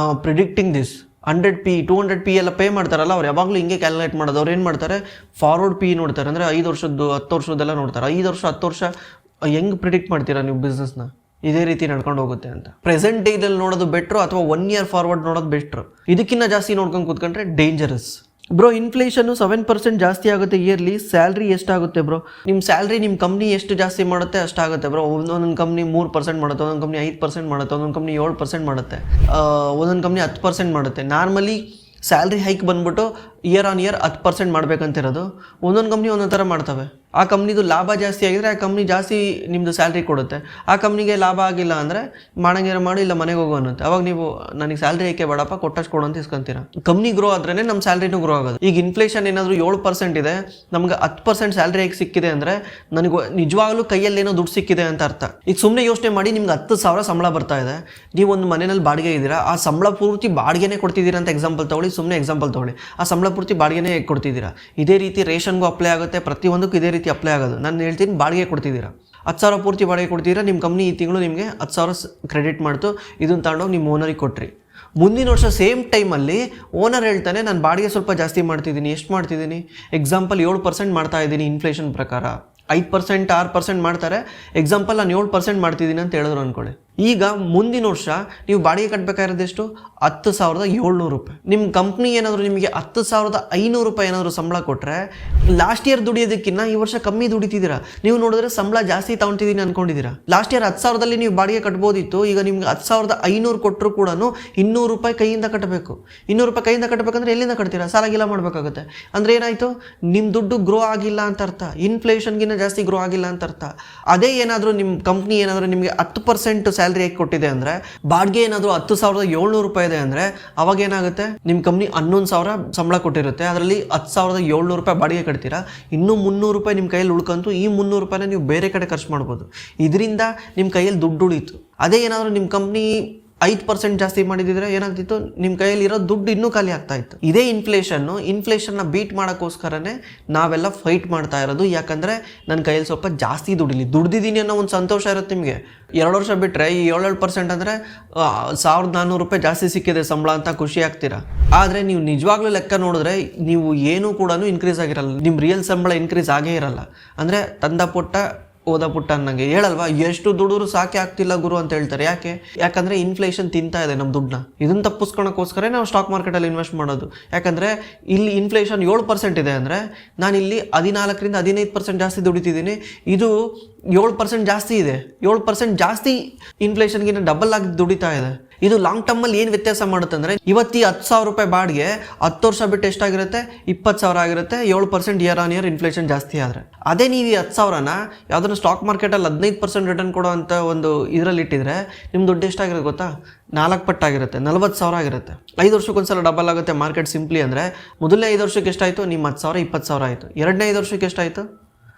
predicting this 100 P 200 P ಎಲ್ಲ ಪೇ ಮಾಡ್ತಾರಲ್ಲ, ಅವ್ರು ಯಾವಾಗಲೂ ಹಿಂಗೆ ಕ್ಯಾಲ್ಕುಲೇಟ್ ಮಾಡೋದು. ಅವ್ರು ಏನು ಮಾಡ್ತಾರೆ ಫಾರ್ವರ್ಡ್ P ನೋಡ್ತಾರೆ, ಅಂದರೆ 5 ವರ್ಷದ್ದು 10 ವರ್ಷದ್ದೆಲ್ಲ ನೋಡ್ತಾರೆ. 5 ವರ್ಷ 10 ವರ್ಷ ಹೆಂಗೆ ಪ್ರಿಡಿಕ್ಟ್ ಮಾಡ್ತೀರಾ ನೀವು ಬಿಸ್ನೆಸ್ನ? ಇದೇ ರೀತಿ ನಡ್ಕೊಂಡು ಹೋಗುತ್ತೆ ಅಂತ. ಪ್ರೆಸೆಂಟ್ ಡೇದಲ್ಲಿ ನೋಡೋದು ಬೆಟ್ರು ಅಥವಾ 1 ಇಯರ್ ಫಾರ್ವರ್ಡ್ ನೋಡೋದು ಬೆಟ್ರು. ಇದಕ್ಕಿಂತ ಜಾಸ್ತಿ ನೋಡ್ಕೊಂಡು ಕೂತ್ಕೊಂಡ್ರೆ ಡೇಂಜರಸ್. ಬ್ರೋ ಇನ್ಫ್ಲೇಷನ್ನು 7% ಜಾಸ್ತಿ ಆಗುತ್ತೆ ಇಯರ್ಲಿ. ಸ್ಯಾಲ್ರಿ ಎಷ್ಟಾಗುತ್ತೆ ಬ್ರೋ? ನಿಮ್ಮ ಸ್ಯಾಲ್ರಿ ನಿಮ್ಮ ಕಂಪ್ನಿ ಎಷ್ಟು ಜಾಸ್ತಿ ಮಾಡುತ್ತೆ ಅಷ್ಟಾಗುತ್ತೆ ಬ್ರೋ. ಒಂದೊಂದು ಕಂಪ್ನಿ 3% ಮಾಡುತ್ತೆ, ಒಂದೊಂದು ಕಂಪ್ನಿ 5% ಮಾಡುತ್ತೆ, ಒಂದೊಂದು ಕಂಪ್ನಿ 7% ಮಾಡುತ್ತೆ, ಒಂದೊಂದು ಕಂಪ್ನಿ 10% ಮಾಡುತ್ತೆ. ನಾರ್ಮಲಿ ಸ್ಯಾಲ್ರಿ ಹೈಕ್ ಬಂದ್ಬಿಟ್ಟು ಇಯರ್ ಆನ್ ಇಯರ್ 10% ಮಾಡ್ಬೇಕಂತಿರೋದು. ಒಂದೊಂದು ಕಂಪ್ನಿ ಒಂದೊಂದು ಥರ ಮಾಡ್ತವೆ. ಆ ಕಂಪ್ನಿದು ಲಾಭ ಜಾಸ್ತಿ ಆಗಿದ್ರೆ ಆ ಕಂಪ್ನಿ ಜಾಸ್ತಿ ನಿಮ್ಮದು ಸ್ಯಾಲ್ರಿ ಕೊಡುತ್ತೆ. ಆ ಕಂಪ್ನಿಗೆ ಲಾಭ ಆಗಿಲ್ಲ ಅಂದರೆ ಮಾಡಂಗಿರ ಮಾಡಿ ಇಲ್ಲ ಮನೆಗೆ ಹೋಗೋ ಅನ್ನುತ್ತೆ. ಅವಾಗ ನೀವು ನನಗೆ ಸ್ಯಾಲ್ರಿ ಏಕೆ ಬೇಡಪ್ಪ ಕೊಟ್ಟಷ್ಟು ಕೊಡು ಅಂತ ಇಸ್ಕೊಂತೀರ. ಕಂಪ್ನಿ ಗ್ರೋ ಆದ್ರೇ ನಮ್ಮ ಸ್ಯಾಲ್ರಿನೂ ಗ್ರೋ ಆಗೋದು. ಈಗ ಇನ್ಫ್ಲೇಷನ್ ಏನಾದರೂ 7% ಇದೆ, ನಮ್ಗೆ 10% ಸ್ಯಾಲ್ರಿ ಹೇಗೆ ಸಿಕ್ಕಿದೆ ಅಂದರೆ ನನಗೆ ನಿಜವಾಗ್ಲೂ ಕೈಯಲ್ಲಿ ಏನೋ ದುಡ್ಡು ಸಿಕ್ಕಿದೆ ಅಂತ ಅರ್ಥ. ಈಗ ಸುಮ್ಮನೆ ಯೋಚನೆ ಮಾಡಿ, ನಿಮ್ಗೆ 10,000 ಸಂಬಳ ಬರ್ತಾ ಇದೆ, ನೀವು ಒಂದು ಮನೆಯಲ್ಲಿ ಬಾಡಿಗೆ ಇದ್ದೀರಾ, ಆ ಸಂಬಳ ಪೂರ್ತಿ ಬಾಡಿಗೆನೇ ಕೊಡ್ತಿದ್ದೀರಾ ಅಂತ ಎಕ್ಸಾಂಪಲ್ ತೊಗೊಳ್ಳಿ. ಸುಮ್ಮನೆ ಎಕ್ಸಾಂಪಲ್ ತೊಗೊಳ್ಳಿ, ಆ ಸಂಬಳ ಪೂರ್ತಿ ಬಾಡಿಗೆನೇ ಕೊಡ್ತಿದ್ದೀರಾ. ಇದೇ ರೀತಿ ರೇಷನ್ಗೂ ಅಪ್ಲೈ ಆಗುತ್ತೆ, ಪ್ರತಿಯೊಂದಕ್ಕೂ ಇದೇ ರೀತಿ ಅಪ್ಲೈ ಆಗೋದು. ನಾನು ಹೇಳ್ತೀನಿ ಬಾಡಿಗೆ ಕೊಡ್ತಿದ್ದೀರಾ, 10,000 ಪೂರ್ತಿ ಬಾಡಿಗೆ ಕೊಡ್ತಿದ್ದೀರಾ. ನಿಮ್ಮ ಕಂಪ್ನಿ ಈ ತಿಂಗಳು ನಿಮಗೆ 10,000 ಕ್ರೆಡಿಟ್ ಮಾಡ್ತು, ಇದನ್ನು ತಗೊಂಡೋಗಿ ನಿಮ್ಮ ಓನರಿಗೆ ಕೊಟ್ರಿ. ಮುಂದಿನ ವರ್ಷ ಸೇಮ್ ಟೈಮಲ್ಲಿ ಓನರ್ ಹೇಳ್ತಾನೆ ನಾನು ಬಾಡಿಗೆ ಸ್ವಲ್ಪ ಜಾಸ್ತಿ ಮಾಡ್ತಿದ್ದೀನಿ. ಎಷ್ಟು ಮಾಡ್ತಿದ್ದೀನಿ? ಎಕ್ಸಾಂಪಲ್ 7% ಮಾಡ್ತಾ ಇದ್ದೀನಿ ಇನ್ಫ್ಲೇಷನ್ ಪ್ರಕಾರ. 5% 6% ಮಾಡ್ತಾರೆ. ಎಕ್ಸಾಂಪಲ್ ನಾನು 7% ಮಾಡ್ತಿದ್ದೀನಿ ಅಂತ ಹೇಳಿದ್ರು ಅಂದ್ಕೊಳ್ಳಿ. ಈಗ ಮುಂದಿನ ವರ್ಷ ನೀವು ಬಾಡಿಗೆ ಕಟ್ಟಬೇಕಾಗಿರೋದು ಎಷ್ಟು? 10,700 ರೂಪಾಯಿ. ನಿಮ್ಮ ಕಂಪ್ನಿ ಏನಾದರೂ ನಿಮಗೆ 10,500 ರೂಪಾಯಿ ಏನಾದರೂ ಸಂಬಳ ಕೊಟ್ಟರೆ, ಲಾಸ್ಟ್ ಇಯರ್ ದುಡಿಯೋದಕ್ಕಿಂತ ಈ ವರ್ಷ ಕಮ್ಮಿ ದುಡಿತಿದ್ದೀರಾ. ನೀವು ನೋಡಿದ್ರೆ ಸಂಬಳ ಜಾಸ್ತಿ ತಗೊತಿದ್ದೀನಿ ಅಂದ್ಕೊಂಡಿದ್ದೀರಾ. ಲಾಸ್ಟ್ ಇಯರ್ 10,000ದಲ್ಲಿ ನೀವು ಬಾಡಿಗೆ ಕಟ್ಬೋದಿತ್ತು, ಈಗ ನಿಮ್ಗೆ 10,500 ಕೊಟ್ಟರು ಕೂಡ 200 ರೂಪಾಯಿ ಕೈಯಿಂದ ಕಟ್ಟಬೇಕು. 200 ರೂಪಾಯಿ ಕೈಯಿಂದ ಕಟ್ಟಬೇಕಂದ್ರೆ ಎಲ್ಲಿಂದ ಕಟ್ತೀರಾ? ಸಾಲಾಗಿಲ್ಲ ಮಾಡಬೇಕಾಗುತ್ತೆ. ಅಂದರೆ ಏನಾಯಿತು? ನಿಮ್ಮ ದುಡ್ಡು ಗ್ರೋ ಆಗಿಲ್ಲ ಅಂತ ಅರ್ಥ, ಇನ್ಫ್ಲೇಷನ್ಗಿಂತ ಜಾಸ್ತಿ ಗ್ರೋ ಆಗಿಲ್ಲ ಅಂತ ಅರ್ಥ. ಅದೇ ಏನಾದರೂ ನಿಮ್ಮ ಕಂಪ್ನಿ ಏನಾದರೂ ನಿಮಗೆ 10% ಸ್ಯಾಲ್ರಿ ಹೇಗೆ ಕೊಟ್ಟಿದೆ ಅಂದರೆ, ಬಾಡಿಗೆ ಏನಾದರೂ 10,700 ರೂಪಾಯಿ ಇದೆ ಅಂದರೆ, ಅವಾಗ ಏನಾಗುತ್ತೆ? ನಿಮ್ಮ ಕಂಪ್ನಿ 11,000 ಸಂಬಳ ಕೊಟ್ಟಿರುತ್ತೆ, ಅದರಲ್ಲಿ 10,700 ರೂಪಾಯಿ ಬಾಡಿಗೆ ಕಟ್ತೀರಾ, ಇನ್ನೂ 300 ರೂಪಾಯಿ ನಿಮ್ಮ ಕೈಯಲ್ಲಿ ಉಳ್ಕೊಂತು. ಈ 300 ರೂಪಾಯಿನ ನೀವು ಬೇರೆ ಕಡೆ ಖರ್ಚು ಮಾಡ್ಬೋದು. ಇದರಿಂದ ನಿಮ್ಮ ಕೈಯಲ್ಲಿ ದುಡ್ಡು ಉಳೀತು. ಅದೇ ಏನಾದರೂ ನಿಮ್ಮ ಕಂಪ್ನಿ 5% ಜಾಸ್ತಿ ಮಾಡಿದಿದ್ರೆ ಏನಾಗ್ತಿತ್ತು? ನಿಮ್ಮ ಕೈಯಲ್ಲಿ ಇರೋ ದುಡ್ಡು ಇನ್ನೂ ಖಾಲಿ ಆಗ್ತಾ ಇತ್ತು. ಇದೇ ಇನ್ಫ್ಲೇಷನ್ನ ಬೀಟ್ ಮಾಡೋಕ್ಕೋಸ್ಕರನೇ ನಾವೆಲ್ಲ ಫೈಟ್ ಮಾಡ್ತಾ ಇರೋದು. ಯಾಕಂದರೆ ನನ್ನ ಕೈಯಲ್ಲಿ ಸ್ವಲ್ಪ ಜಾಸ್ತಿ ದುಡ್ದಿದ್ದೀನಿ ಅನ್ನೋ ಒಂದು ಸಂತೋಷ ಇರುತ್ತೆ ನಿಮಗೆ. 2 ವರ್ಷ ಬಿಟ್ಟರೆ ಈ 7% ಅಂದರೆ 1,400 ರೂಪಾಯಿ ಜಾಸ್ತಿ ಸಿಕ್ಕಿದೆ ಸಂಬಳ ಅಂತ ಖುಷಿ ಆಗ್ತೀರಾ. ಆದರೆ ನೀವು ನಿಜವಾಗ್ಲೂ ಲೆಕ್ಕ ನೋಡಿದ್ರೆ ನೀವು ಏನೂ ಕೂಡ ಇನ್ಕ್ರೀಸ್ ಆಗಿರಲ್ಲ. ನಿಮ್ಮ ರಿಯಲ್ ಸಂಬಳ ಇನ್ಕ್ರೀಸ್ ಆಗೇ ಇರಲ್ಲ. ಅಂದರೆ ತಂದ ಪುಟ್ಟ ಓದ ಪುಟ್ಟ ಅನ್ನಂಗೆ ಹೇಳಲ್ವಾ, ಎಷ್ಟು ದುಡಿದ್ರು ಸಾಕೆ ಆಗ್ತಿಲ್ಲ ಗುರು ಅಂತ ಹೇಳ್ತಾರೆ. ಯಾಕಂದರೆ ಇನ್ಫ್ಲೇಷನ್ ತಿಂತಾ ಇದೆ ನಮ್ಮ ದುಡ್ಡನ್ನ. ಇದನ್ನು ತಪ್ಪಿಸ್ಕೊಳಕ್ಕೋಸ್ಕರ ನಾವು ಸ್ಟಾಕ್ ಮಾರ್ಕೆಟಲ್ಲಿ ಇನ್ವೆಸ್ಟ್ ಮಾಡೋದು. ಯಾಕಂದರೆ ಇಲ್ಲಿ ಇನ್ಫ್ಲೇಷನ್ 7% ಇದೆ ಅಂದರೆ ನಾನಿಲ್ಲಿ 14ರಿಂದ 15% ಜಾಸ್ತಿ ದುಡಿತಿದ್ದೀನಿ. ಇದು 7% ಜಾಸ್ತಿ ಇದೆ. 7% ಜಾಸ್ತಿ ಇನ್ಫ್ಲೇಷನ್ಗಿಂತ ಡಬಲ್ ಆಗಿ ದುಡಿತಾ ಇದೆ. ಇದು ಲಾಂಗ್ ಟರ್ಮಲ್ಲಿ ಏನು ವ್ಯತ್ಯಾಸ ಮಾಡುತ್ತೆ ಅಂದರೆ, ಇವತ್ತು 10,000 ರೂಪಾಯಿ ಬಾಡಿಗೆ 10 ವರ್ಷ ಬಿಟ್ಟು ಎಷ್ಟಾಗಿರುತ್ತೆ? 20,000 ಆಗಿರುತ್ತೆ. 7% ಇಯರ್ ಆನ್ ಇಯರ್ ಇನ್ಫ್ಲೇಷನ್ ಜಾಸ್ತಿ ಆದರೆ. ಅದೇ ನೀವು ಈ 10,000ನ ಯಾವುದನ್ನು ಸ್ಟಾಕ್ ಮಾರ್ಕೆಟಲ್ಲಿ 15% ರಿಟರ್ನ್ ಕೊಡೋ ಅಂತ ಒಂದು ಇದರಲ್ಲಿ ಇಟ್ಟಿದ್ರೆ ನಿಮ್ಮ ದುಡ್ಡು ಎಷ್ಟಾಗಿರುತ್ತೆ ಗೊತ್ತಾ? 4 ಪಟ್ಟಾಗಿರುತ್ತೆ, 40,000 ಆಗಿರುತ್ತೆ. 5 ವರ್ಷಕ್ಕೊಂದ್ಸಲ ಡಬಲ್ ಆಗುತ್ತೆ ಮಾರ್ಕೆಟ್ ಸಿಂಪ್ಲಿ. ಅಂದರೆ ಮೊದಲನೇ 5 ವರ್ಷಕ್ಕೆ ಎಷ್ಟಾಯಿತು? ನಿಮ್ಮ 10,000 20,000 ಆಯಿತು. ಎರಡನೇ 5 ವರ್ಷಕ್ಕೆ ಎಷ್ಟಾಯಿತು?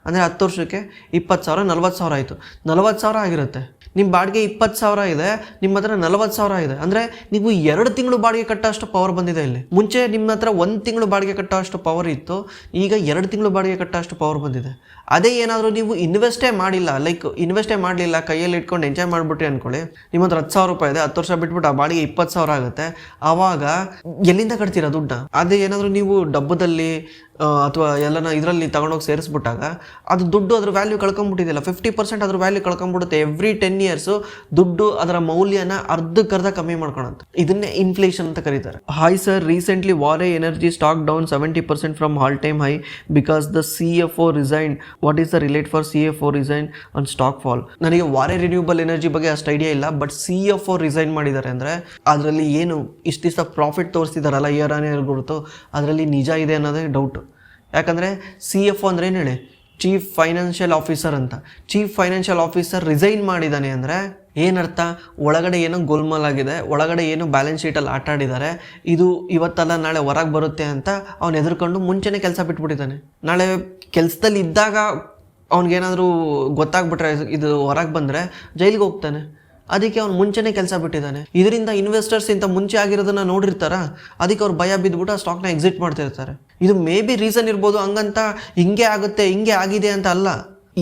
ಅಂದರೆ 10 ವರ್ಷಕ್ಕೆ 20,000 40,000 ಆಯಿತು. 40,000 ಆಗಿರುತ್ತೆ. ನಿಮ್ಮ ಬಾಡಿಗೆ 20,000 ಇದೆ, ನಿಮ್ಮ ಹತ್ರ 40,000 ಇದೆ, ಅಂದರೆ ನೀವು 2 ತಿಂಗಳು ಬಾಡಿಗೆ ಕಟ್ಟೋಷ್ಟು ಪವರ್ ಬಂದಿದೆ ಇಲ್ಲಿ. ಮುಂಚೆ ನಿಮ್ಮ ಹತ್ರ 1 ತಿಂಗಳು ಬಾಡಿಗೆ ಕಟ್ಟೋಷ್ಟು ಪವರ್ ಇತ್ತು, ಈಗ 2 ತಿಂಗಳು ಬಾಡಿಗೆ ಕಟ್ಟೋಷ್ಟು ಪವರ್ ಬಂದಿದೆ. ಅದೇ ಏನಾದರೂ ನೀವು ಇನ್ವೆಸ್ಟೇ ಮಾಡಲಿಲ್ಲ, ಕೈಯಲ್ಲಿ ಇಟ್ಕೊಂಡು ಎಂಜಾಯ್ ಮಾಡಿಬಿಟ್ರಿ ಅಂದ್ಕೊಳ್ಳಿ, ನಿಮ್ಮ ಹತ್ರ 10,000 ರೂಪಾಯಿ ಇದೆ, 10 ವರ್ಷ ಬಿಟ್ಬಿಟ್ಟು ಆ ಬಾಡಿಗೆ 20,000 ಆಗುತ್ತೆ. ಆವಾಗ ಎಲ್ಲಿಂದ ಕಟ್ತೀರಾ ದುಡ್ಡ? ಅದೇ ಏನಾದರೂ ನೀವು ಡಬ್ಬದಲ್ಲಿ ಅಥವಾ ಎಲ್ಲನ ಇದರಲ್ಲಿ ತಗೊಂಡೋಗಿ ಸೇರಿಸ್ಬಿಟ್ಟಾಗ ಅದು ದುಡ್ಡು ಅದ್ರ ವ್ಯಾಲ್ಯೂ ಕಳ್ಕೊಂಬಿಟ್ಟಿದೆಯಲ್ಲ, 50% ಅದ್ರ ವ್ಯಾಲ್ಯೂ ಕಳ್ಕೊಂಬಿಡುತ್ತೆ. ಎವ್ರಿ 10 years ದುಡ್ಡು ಅದರ ಮೌಲ್ಯನ ಅರ್ಧಕ್ಕರ್ಧ ಕಮ್ಮಿ ಮಾಡ್ಕೊಳುತ್ತೆ. ಇದನ್ನೇ ಇನ್ಫ್ಲೇಷನ್ ಅಂತ ಕರೀತಾರೆ. Hi sir, recently Waaree energy stock down 70% from all time high because the CFO resign. What is the relate for CFO resign on stock fall? ನನಗೆ ವಾರೆ ರಿನ್ಯೂಬಲ್ ಎನರ್ಜಿ ಬಗ್ಗೆ ಅಷ್ಟು ಐಡಿಯಾ ಇಲ್ಲ, ಬಟ್ CFO ರಿಸೈನ್ ಮಾಡಿದ್ದಾರೆ ಅಂದರೆ ಅದರಲ್ಲಿ ಏನು ಇಷ್ಟು ದಿವಸ ಪ್ರಾಫಿಟ್ ತೋರಿಸ್ತಿದ್ದಾರಲ್ಲ ಇಯರ್ ಆನ್ ಇಯರ್ ಗುರುತು, ಅದರಲ್ಲಿ ನಿಜ ಇದೆ ಅನ್ನೋದೇ ಡೌಟು. ಯಾಕಂದರೆ CFO ಅಂದರೆ ಏನು ಹೇಳಿ, ಚೀಫ್ ಫೈನಾನ್ಷಿಯಲ್ ಆಫೀಸರ್ ಅಂತ. ಚೀಫ್ ಫೈನಾನ್ಷಿಯಲ್ ಆಫೀಸರ್ ರಿಸೈನ್ ಮಾಡಿದ್ದಾನೆ ಅಂದರೆ ಏನರ್ಥ? ಒಳಗಡೆ ಏನೋ ಗೋಲ್ಮಾಲ್ ಆಗಿದೆ, ಒಳಗಡೆ ಏನೋ ಬ್ಯಾಲೆನ್ಸ್ ಶೀಟಲ್ಲಿ ಆಟ ಆಡಿದ್ದಾರೆ, ಇದು ಇವತ್ತಲ್ಲ ನಾಳೆ ಹೊರಗೆ ಬರುತ್ತೆ ಅಂತ ಅವ್ನು ಎದುರ್ಕೊಂಡು ಮುಂಚೆನೇ ಕೆಲಸ ಬಿಟ್ಬಿಟ್ಟಿದ್ದಾನೆ. ನಾಳೆ ಕೆಲಸದಲ್ಲಿ ಇದ್ದಾಗ ಅವ್ನಿಗೇನಾದರೂ ಗೊತ್ತಾಗ್ಬಿಟ್ರೆ ಇದು ಹೊರಗೆ ಬಂದರೆ ಜೈಲಿಗೆ ಹೋಗ್ತಾನೆ. ಅದಕ್ಕೆ ಅವ್ನು ಮುಂಚೆನೇ ಕೆಲಸ ಬಿಟ್ಟಿದ್ದಾನೆ. ಇದರಿಂದ ಇನ್ವೆಸ್ಟರ್ಸ್ ಇಂಥ ಮುಂಚೆ ಆಗಿರೋದನ್ನ ನೋಡಿರ್ತಾರ, ಅದಕ್ಕೆ ಅವ್ರು ಭಯ ಬಿದ್ದುಬಿಟ್ಟು ಆ ಸ್ಟಾಕ್ನ ಎಕ್ಸಿಟ್ ಮಾಡ್ತಿರ್ತಾರೆ. ಇದು ಮೇ ಬಿ ರೀಸನ್ ಇರ್ಬೋದು, ಹಂಗಂತ ಹಿಂಗೆ ಆಗುತ್ತೆ ಹಿಂಗೆ ಆಗಿದೆ ಅಂತ ಅಲ್ಲ.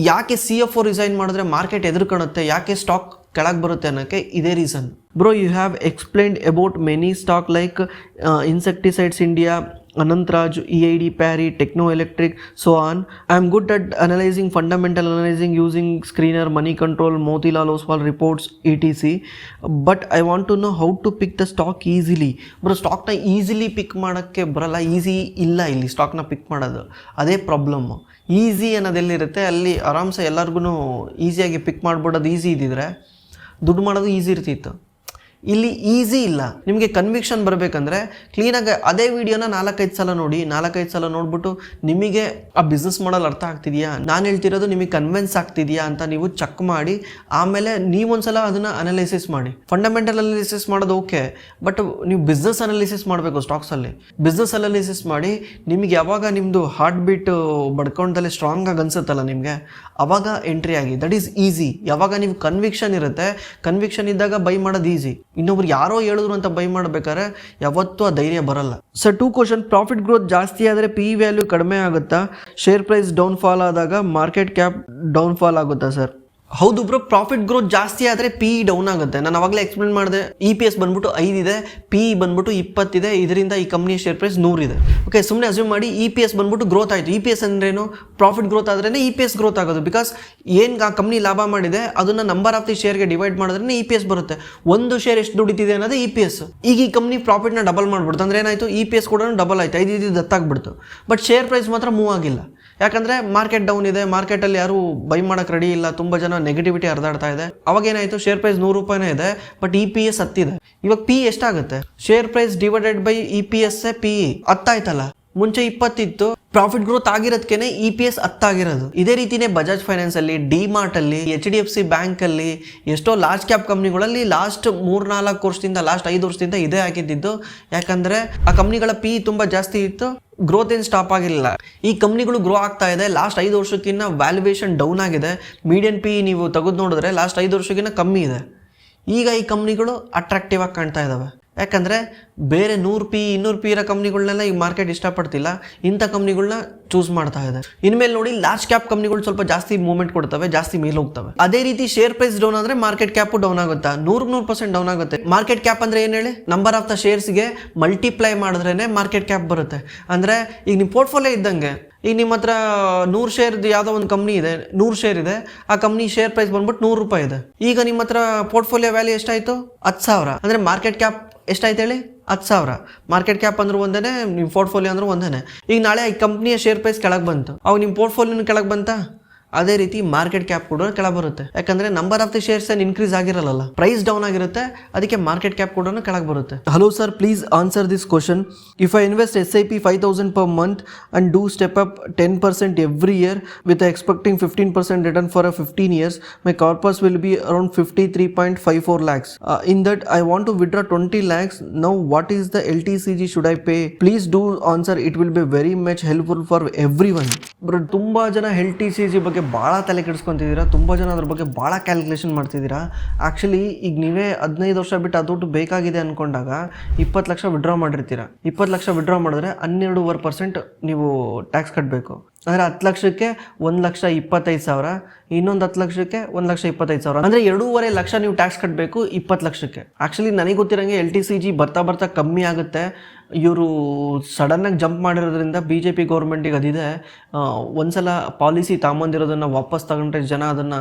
ಯಾಕೆ CFO ರಿಸೈನ್ ಮಾಡಿದ್ರೆ ಮಾರ್ಕೆಟ್ ಎದುರ್ಕೊಳುತ್ತೆ, ಯಾಕೆ ಸ್ಟಾಕ್ ಕೆಳಗೆ ಬರುತ್ತೆ ಅನ್ನೋಕ್ಕೆ ಇದೇ reason. Bro, you have explained about many stock like insecticides India, Anantraj, EID, Parry, Techno Electric, so on. I am good at analyzing, fundamental analyzing using screener, money control, Motilal Oswal reports, etc. But I want to know how to pick the stock easily. Bro, ಸ್ಟಾಕ್ನ easily ಪಿಕ್ ಮಾಡೋಕ್ಕೆ ಬರಲ್ಲ. Easy ಇಲ್ಲ ಇಲ್ಲಿ ಸ್ಟಾಕ್ನ ಪಿಕ್ ಮಾಡೋದು, ಅದೇ problem. Easy ಅನ್ನೋದೆಲ್ಲಿರುತ್ತೆ ಅಲ್ಲಿ ಆರಾಮ್ಸೆ ಎಲ್ಲರಿಗೂ ಈಸಿಯಾಗಿ ಪಿಕ್ ಮಾಡ್ಬಿಡೋದು. ಈಸಿ ಇದ್ದಿದ್ರೆ ದುಡ್ಡು ಮಾಡೋದು ಈಸಿ ಇರ್ತಿತ್ತು. ಇಲ್ಲಿ ಈಸಿ ಇಲ್ಲ. ನಿಮಗೆ ಕನ್ವಿಕ್ಷನ್ ಬರಬೇಕಂದ್ರೆ ಕ್ಲೀನಾಗಿ ಅದೇ ವಿಡಿಯೋನ 4-5 ಸಲ ನೋಡಿ, 4-5 ಸಲ ನೋಡ್ಬಿಟ್ಟು ನಿಮಗೆ ಆ ಬಿಸ್ನೆಸ್ ಮಾಡಲ್ ಅರ್ಥ ಆಗ್ತಿದೆಯಾ, ನಾನು ಹೇಳ್ತಿರೋದು ನಿಮಗೆ ಕನ್ವಿನ್ಸ್ ಆಗ್ತಿದೆಯಾ ಅಂತ ನೀವು ಚೆಕ್ ಮಾಡಿ ಆಮೇಲೆ ನೀವೊಂದ್ಸಲ ಅದನ್ನು ಅನಾಲಿಸಿಸ್ ಮಾಡಿ. ಫಂಡಮೆಂಟಲ್ ಅನಾಲಿಸಿಸ್ ಮಾಡೋದು ಓಕೆ, ಬಟ್ ನೀವು ಬಿಸ್ನೆಸ್ ಅನಾಲಿಸಿಸ್ ಮಾಡಬೇಕು. ಸ್ಟಾಕ್ಸಲ್ಲಿ ಬಿಸ್ನೆಸ್ ಅನಾಲಿಸಿಸ್ ಮಾಡಿ ನಿಮಗೆ ಯಾವಾಗ ನಿಮ್ಮದು ಹಾರ್ಟ್ ಬೀಟ್ ಬಡ್ಕೊಂಡಲ್ಲಿ ಸ್ಟ್ರಾಂಗ್ ಆಗಿ ಅನ್ಸುತ್ತಲ್ಲ ನಿಮಗೆ, ಅವಾಗ ಎಂಟ್ರಿ ಆಗಿ. That is easy. ಯಾವಾಗ ನೀವು ಕನ್ವಿಕ್ಷನ್ ಇರುತ್ತೆ, ಕನ್ವಿಕ್ಷನ್ ಇದ್ದಾಗ ಬೈ ಮಾಡೋದು ಈಸಿ. ಇನ್ನೊಬ್ರು ಯಾರೋ ಹೇಳಿದ್ರು ಅಂತ ಬೈ ಮಾಡಬೇಕಾದ್ರೆ ಯಾವತ್ತೂ ಆ ಧೈರ್ಯ ಬರಲ್ಲ. Sir, 2 question. ಪ್ರಾಫಿಟ್ ಗ್ರೋತ್ ಜಾಸ್ತಿ ಆದರೆ PE ವ್ಯಾಲ್ಯೂ ಕಡಿಮೆ ಆಗುತ್ತಾ? ಶೇರ್ ಪ್ರೈಸ್ ಡೌನ್ ಫಾಲ್ ಆದಾಗ ಮಾರ್ಕೆಟ್ ಕ್ಯಾಪ್ ಡೌನ್ ಫಾಲ್ ಆಗುತ್ತಾ ಸರ್? ಹೌದು ಬ್ರೋ, ಪ್ರಾಫಿಟ್ ಗ್ರೋತ್ ಜಾಸ್ತಿ ಆದರೆ PE ಡೌನ್ ಆಗುತ್ತೆ. ನಾನು ಅವಾಗಲೇ ಎಕ್ಸ್ಪ್ಲೇನ್ ಮಾಡಿದೆ. EPS ಬಂದ್ಬಿಟ್ಟು 5 ಇದೆ, PE ಬಂದ್ಬಿಟ್ಟು 20 ಇದೆ. ಇದರಿಂದ ಈ ಕಂಪ್ನಿಯ ಶೇರ್ ಪ್ರೈಸ್ 100 ಇದೆ. ಓಕೆ, ಸುಮ್ಮನೆ ಅಸ್ಯೂಮ್ ಮಾಡಿ EPS ಬಂದ್ಬಿಟ್ಟು ಗ್ರೋತ್ ಆಯಿತು. EPS ಅಂದ್ರೇನು? ಪ್ರಾಫಿಟ್ ಗ್ರೋತ್ ಆದ್ರೇ EPS ಗ್ರೋತ್ ಆಗೋದು. ಬಿಕಾಸ್ ಏನು ಆ ಕಂಪ್ನಿ ಲಾಭ ಮಾಡಿದೆ ಅದನ್ನು ನಂಬರ್ ಆಫ್ ದಿ ಶೇರ್ಗೆ ಡಿವೈಡ್ ಮಾಡಿದ್ರೆ EPS ಬರುತ್ತೆ. ಒಂದು ಶೇರ್ ಎಷ್ಟು ದುಡಿತಿದೆ ಅನ್ನೋದು EPS. ಈಗ ಈ ಕಂಪ್ನಿ ಪ್ರಾಫಿಟ್ನ ಡಬಲ್ ಮಾಡ್ಬಿಡ್ತು ಅಂದ್ರೆ ಏನಾಯಿತು? EPS ಕೂಡ ಡಬಲ್ ಆಯಿತು, 5 ದತ್ತಾಗ್ಬಿಡ್ತು. ಬಟ್ ಶೇರ್ ಪ್ರೈಸ್ ಮಾತ್ರ ಮೂವ್ ಆಗಿಲ್ಲ. ಯಾಕಂದರೆ ಮಾರ್ಕೆಟ್ ಡೌನ್ ಇದೆ, ಮಾರ್ಕೆಟಲ್ಲಿ ಯಾರು ಬೈ ಮಾಡೋಕ್ಕೆ ರೆಡಿ ಇಲ್ಲ, ತುಂಬ ಜನ ನೆಗೆಟಿವಿಟಿ ಹರಿದಾಡ್ತಾ ಇದೆ. ಅವಾಗ ಏನಾಯಿತು? ಶೇರ್ ಪ್ರೈಸ್ 100 ರೂಪಾಯಿನೇ ಇದೆ, ಬಟ್ EPS 10 ಇದೆ. ಇವಾಗ PE ಎಷ್ಟಾಗುತ್ತೆ? Share price divided by EPS PE 10 ಆಯ್ತಲ್ಲ. ಮುಂಚೆ 20 ಇತ್ತು. ಪ್ರಾಫಿಟ್ ಗ್ರೋತ್ ಆಗಿರೋದಕ್ಕೇನೆ EPS 10 ಆಗಿರೋದು. ಇದೇ ರೀತಿನೇ ಬಜಾಜ್ ಫೈನಾನ್ಸ್ ಅಲ್ಲಿ, ಡಿಮಾರ್ಟ್ ಅಲ್ಲಿ, HDFC ಬ್ಯಾಂಕ್ ಅಲ್ಲಿ, ಎಷ್ಟೋ ಲಾರ್ಜ್ ಕ್ಯಾಪ್ ಕಂಪ್ನಿಗಳಲ್ಲಿ ಲಾಸ್ಟ್ 3-4 ವರ್ಷದಿಂದ, ಲಾಸ್ಟ್ 5 ವರ್ಷದಿಂದ ಇದೇ ಆಗಿದ್ದು. ಯಾಕಂದ್ರೆ ಆ ಕಂಪ್ನಿಗಳ PE ತುಂಬಾ ಜಾಸ್ತಿ ಇತ್ತು, ಗ್ರೋತ್ ಏನು ಸ್ಟಾಪ್ ಆಗಿರಲಿಲ್ಲ. ಈ ಕಂಪ್ನಿಗಳು ಗ್ರೋ ಆಗ್ತಾ ಇದೆ. ಲಾಸ್ಟ್ 5 ವರ್ಷಕ್ಕಿಂತ ವ್ಯಾಲ್ಯೂಯೇಷನ್ ಡೌನ್ ಆಗಿದೆ. ಮೀಡಿಯನ್ PE ನೀವು ತೆಗೆದು ನೋಡಿದ್ರೆ ಲಾಸ್ಟ್ 5 ವರ್ಷಕ್ಕಿಂತ ಕಮ್ಮಿ ಇದೆ. ಈಗ ಈ ಕಂಪ್ನಿಗಳು ಅಟ್ರಾಕ್ಟಿವ್ ಆಗಿ ಕಾಣ್ತಾ ಇದ್ದಾವೆ. ಯಾಕಂದರೆ ಬೇರೆ 100 PE 200 PE ಇರೋ ಕಂಪ್ನಿಗಳನ್ನೆಲ್ಲ ಈ ಮಾರ್ಕೆಟ್ ಇಷ್ಟಪಡ್ತಿಲ್ಲ, ಇಂಥ ಕಂಪ್ನಿಗಳನ್ನ ಚೂಸ್ ಮಾಡ್ತಾ ಇದೆ. ಇನ್ಮೇಲೆ ನೋಡಿ ಲಾರ್ಜ್ ಕ್ಯಾಪ್ ಕಂಪ್ನಿಗಳು ಸ್ವಲ್ಪ ಜಾಸ್ತಿ ಮೂವ್ಮೆಂಟ್ ಕೊಡ್ತವೆ, ಜಾಸ್ತಿ ಮೇಲೆ ಹೋಗ್ತವೆ. ಅದೇ ರೀತಿ ಶೇರ್ ಪ್ರೈಸ್ ಡೌನ್ ಆದರೆ ಮಾರ್ಕೆಟ್ ಕ್ಯಾಪು ಡೌನ್ ಆಗುತ್ತಾ? 100% ಡೌನ್ ಆಗುತ್ತೆ. ಮಾರ್ಕೆಟ್ ಕ್ಯಾಪ್ ಅಂದರೆ ಏನು ಹೇಳಿ? ನಂಬರ್ ಆಫ್ ದ ಶೇರ್ಸ್ಗೆ ಮಲ್ಟಿಪ್ಲೈ ಮಾಡಿದ್ರೇ ಮಾರ್ಕೆಟ್ ಕ್ಯಾಪ್ ಬರುತ್ತೆ. ಅಂದರೆ ಈಗ ನಿಮ್ಮ ಪೋರ್ಟ್ಫೋಲಿಯೋ ಇದ್ದಂಗೆ, ಈಗ ನಿಮ್ಮ ಹತ್ರ 100 ಶೇರ್ದು ಯಾವುದೋ ಒಂದು ಕಂಪ್ನಿ ಇದೆ, 100 ಶೇರ್ ಇದೆ, ಆ ಕಂಪ್ನಿ ಶೇರ್ ಪ್ರೈಸ್ ಬಂದ್ಬಿಟ್ಟು 100 ರೂಪಾಯಿ ಇದೆ. ಈಗ ನಿಮ್ಮ ಹತ್ರ ಪೋರ್ಟ್ಫೋಲಿಯೋ ವ್ಯಾಲ್ಯೂ ಎಷ್ಟಾಯಿತು? 10,000. ಅಂದರೆ ಮಾರ್ಕೆಟ್ ಕ್ಯಾಪ್ ಎಷ್ಟಾಯ್ತು ಹೇಳಿ? 10,000. ಮಾರ್ಕೆಟ್ ಕ್ಯಾಪ್ ಅಂದ್ರೆ ಒಂದೇ, ನಿಮ್ಮ ಪೋರ್ಟ್ಫೋಲಿಯೋ ಅಂದ್ರೆ ಒಂದೇ. ಈಗ ನಾಳೆ ಈ ಕಂಪ್ನಿಯ ಶೇರ್ ಪ್ರೈಸ್ ಕೆಳಗೆ ಬಂತು, ಅವಾಗ ನಿಮ್ಮ ಪೋರ್ಟ್ಫೋಲಿಯೋನ ಕೆಳಗೆ ಬಂತಾ? ಅದೇ ರೀತಿ ಮಾರ್ಕೆಟ್ ಕ್ಯಾಪ್ ಕೂಡ ಕೆಳಗೆ ಬರುತ್ತೆ. ಯಾಕಂದ್ರೆ ನಂಬರ್ ಆಫ್ ದಿ ಶೇರ್ಸ್ ಏನು ಇನ್ಕ್ರೀಸ್ ಆಗಿರಲ್ಲ, ಪ್ರೈಸ್ ಡೌನ್ ಆಗಿರುತ್ತೆ, ಅದಕ್ಕೆ ಮಾರ್ಕೆಟ್ ಕ್ಯಾಪ್ ಕೂಡ ಕೆಳಗೆ ಬರುತ್ತೆ. Hello sir, please answer this question. If I invest SIP 5,000 per month and do step up 10% every year with expecting 15% return for a 15 years, my corpus will be around 53.54 lakhs. In that I want to withdraw 20 lakhs. Now what is the LTCG should I pay? Please do answer. It will be very much helpful for everyone. Bro, ತುಂಬಾ ಜನ LTCG ಬಗ್ಗೆ ಬಗ್ಗೆ ಭಾಳ ತಲೆ ಕೆಡಿಸ್ಕೊತಿದ್ದೀರಾ, ತುಂಬ ಜನ ಅದ್ರ ಬಗ್ಗೆ ಭಾಳ ಕ್ಯಾಲ್ಕುಲೇಷನ್ ಮಾಡ್ತಿದ್ದೀರಾ. ಆ್ಯಕ್ಚುಲಿ ಈಗ ನೀವೇ 15 ವರ್ಷ ಬಿಟ್ಟು ಆ ದುಡ್ಡು ಬೇಕಾಗಿದೆ ಅಂದ್ಕೊಂಡಾಗ 20 ಲಕ್ಷ ವಿಡ್ರಾ ಮಾಡಿರ್ತೀರ. 20 ಲಕ್ಷ ವಿಡ್ರಾ ಮಾಡಿದ್ರೆ 12.5% ನೀವು ಟ್ಯಾಕ್ಸ್ ಕಟ್ಟಬೇಕು. ಅಂದರೆ 10 ಲಕ್ಷಕ್ಕೆ 1,25,000, ಇನ್ನೊಂದು 10 ಲಕ್ಷಕ್ಕೆ 1,25,000, ಅಂದರೆ 2.5 ಲಕ್ಷ ನೀವು ಟ್ಯಾಕ್ಸ್ ಕಟ್ಟಬೇಕು 20 ಲಕ್ಷಕ್ಕೆ. ಆ್ಯಕ್ಚುಲಿ ನನಗೆ ಗೊತ್ತಿರೋಂಗೆ LTCG ಬರ್ತಾ ಕಮ್ಮಿ ಆಗುತ್ತೆ. ಇವರು ಸಡನ್ನಾಗಿ ಜಂಪ್ ಮಾಡಿರೋದ್ರಿಂದ BJP ಗೌರ್ಮೆಂಟಿಗೆ ಅದಿದೆ, ಒಂದ್ಸಲ ಪಾಲಿಸಿ ತಾಂಬಂದಿರೋದನ್ನು ವಾಪಸ್ ತಗೊಂಡ್ರೆ ಜನ ಅದನ್ನು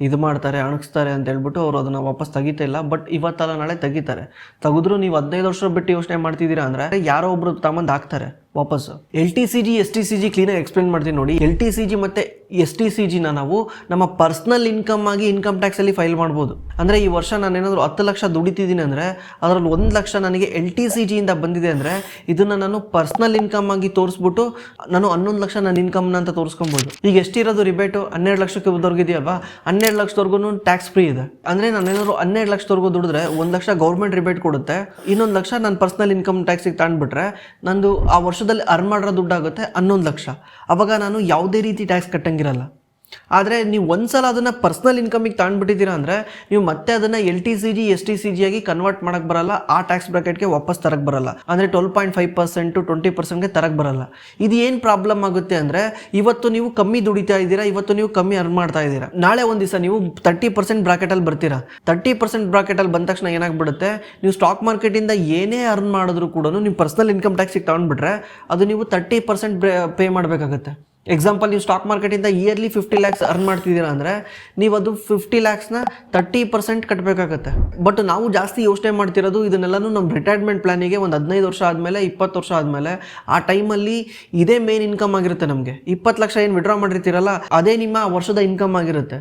ಇದು ಮಾಡ್ತಾರೆ, ಅಣಗಿಸ್ತಾರೆ ಅಂತ ಹೇಳ್ಬಿಟ್ಟು ಅವರು ಅದನ್ನು ವಾಪಸ್ ತೆಗಿತಾ ಇಲ್ಲ. ಬಟ್ ಇವತ್ತಲ್ಲ ನಾಳೆ ತೆಗಿತಾರೆ. ತೆಗೆದ್ರು ನೀವು 15 ವರ್ಷ ಬಿಟ್ಟು ಯೋಚನೆ ಮಾಡ್ತಿದ್ದೀರಾ ಅಂದರೆ ಯಾರೋ ಒಬ್ರು ತಾಂಬಂದು ಹಾಕ್ತಾರೆ ವಾಪಸ್ಸು. LTCG STCG ಕ್ಲೀನಾಗಿ ಎಕ್ಸ್ಪ್ಲೇನ್ ಮಾಡ್ತೀನಿ ನೋಡಿ. LTCG ಮತ್ತು STCGನ ನಾವು ನಮ್ಮ ಪರ್ಸ್ನಲ್ ಇನ್ಕಮ್ ಆಗಿ ಇನ್ಕಮ್ ಟ್ಯಾಕ್ಸಲ್ಲಿ ಫೈಲ್ ಮಾಡ್ಬೋದು. ಅಂದರೆ ಈ ವರ್ಷ ನಾನೇನಾದರೂ 10 ಲಕ್ಷ ದುಡಿತಿದ್ದೀನಿ ಅಂದರೆ ಅದರಲ್ಲಿ 1 ಲಕ್ಷ ನನಗೆ LTCGಯಿಂದ ಬಂದಿದೆ ಅಂದರೆ ಇದನ್ನು ನಾನು ಪರ್ಸ್ನಲ್ ಇನ್ಕಮ್ ಆಗಿ ತೋರಿಸ್ಬಿಟ್ಟು ನಾನು 11 ಲಕ್ಷ ನನ್ನ ಇನ್ಕಮ್ನ ಅಂತ ತೋರಿಸ್ಕೊಬೋದು. ಈಗ ಎಷ್ಟಿರೋದು ರಿಬೇಟು 12 ಲಕ್ಷಕ್ಕೆ ಇದೆಯಲ್ವಾ, 12 ಲಕ್ಷದವರೆಗೂ ಟ್ಯಾಕ್ಸ್ ಫ್ರೀ ಇದೆ. ಅಂದರೆ ನಾನೇನಾದ್ರು 12 ಲಕ್ಷದವರೆಗೂ ದುಡಿದ್ರೆ 1 ಲಕ್ಷ ಗೌರ್ಮೆಂಟ್ ರಿಬೇಟ್ ಕೊಡುತ್ತೆ, ಇನ್ನೊಂದು ಲಕ್ಷ ನಾನು ಪರ್ಸ್ನಲ್ ಇನ್ಕಮ್ ಟ್ಯಾಕ್ಸಿಗೆ ತಗೊಂಡ್ಬಿಟ್ರೆ ನಂದು ಆ ವರ್ಷದಲ್ಲಿ ಅರ್ನ್ ಮಾಡಿರೋ ದುಡ್ಡಾಗುತ್ತೆ 11 ಲಕ್ಷ. ಅವಾಗ ನಾನು ಯಾವುದೇ ರೀತಿ ಟ್ಯಾಕ್ಸ್ ಕಟ್ಟಂಗಿರಲ್ಲ. ಆದರೆ ನೀವು ಒಂದ್ಸಲ ಅದನ್ನು ಪರ್ಸ್ನಲ್ ಇನ್ಕಮಿಗೆ ತಗೊಂಡ್ಬಿಟ್ಟಿದ್ದೀರಾ ಅಂದರೆ ನೀವು ಮತ್ತೆ ಅದನ್ನು LTCG STCG ಆಗಿ ಕನ್ವರ್ಟ್ ಮಾಡೋಕ್ಕೆ ಬರಲ್ಲ, ಆ ಟ್ಯಾಕ್ಸ್ ಬ್ರಾಕೆಟ್ಗೆ ವಾಪಸ್ ತರಕ್ಕೆ ಬರಲ್ಲ. ಅಂದರೆ 12.5% 20%ಗೆ ತರಕ್ಕೆ ಬರಲ್ಲ. ಇದು ಏನು ಪ್ರಾಬ್ಲಮ್ ಆಗುತ್ತೆ ಅಂದರೆ ಇವತ್ತು ನೀವು ಕಮ್ಮಿ ದುಡಿತಾ ಇದ್ದೀರಾ, ಇವತ್ತು ನೀವು ಕಮ್ಮಿ ಅರ್ನ್ ಮಾಡ್ತಾ ಇದ್ದೀರಾ, ನಾಳೆ ಒಂದು ದಿವಸ ನೀವು 30% ಬ್ರಾಕೆಟಲ್ಲಿ ಬರ್ತೀರಾ. 30% ಬ್ರಾಕೆಟಲ್ಲಿ ಬಂದ ತಕ್ಷಣ ಏನಾಗ್ಬಿಡುತ್ತೆ, ನೀವು ಸ್ಟಾಕ್ ಮಾರ್ಕೆಟಿಂದ ಏನೇ ಅರ್ನ್ ಮಾಡಿದ್ರು ಕೂಡ ನೀವು ಪರ್ಸ್ನಲ್ ಇನ್ಕಮ್ ಟ್ಯಾಕ್ಸಿಗೆ ತಗೊಂಡ್ಬಿಟ್ರೆ ಅದು ನೀವು 30% ಪೇ ಮಾಡಬೇಕಾಗತ್ತೆ. ಎಕ್ಸಾಂಪಲ್, ನೀವು ಸ್ಟಾಕ್ ಮಾರ್ಕೆಟಿಂದ ಇಯರ್ಲಿ 50 ಲ್ಯಾಕ್ಸ್ ಅರ್ನ್ ಮಾಡ್ತಿದ್ದೀರಾ ಅಂದರೆ ನೀವು ಅದು 50 ಲ್ಯಾಕ್ಸ್ನ 30% ಕಟ್ಟಬೇಕಾಗತ್ತೆ. ಬಟ್ ನಾವು ಜಾಸ್ತಿ ಯೋಚನೆ ಮಾಡ್ತಿರೋದು ಇದನ್ನೆಲ್ಲನೂ ನಮ್ಮ ರಿಟೈರ್ಮೆಂಟ್ ಪ್ಲಾನಿಗೆ ಒಂದು 15 ವರ್ಷ ಆದಮೇಲೆ 20 ವರ್ಷ ಆದಮೇಲೆ ಆ ಟೈಮಲ್ಲಿ ಇದೇ ಮೇನ್ ಇನ್ಕಮ್ ಆಗಿರುತ್ತೆ. ನಮಗೆ 20 ಲಕ್ಷ ಏನು ವಿಡ್ರಾ ಮಾಡಿರ್ತೀರಲ್ಲ ಅದೇ ನಿಮ್ಮ ವರ್ಷದ ಇನ್ಕಮ್ ಆಗಿರುತ್ತೆ.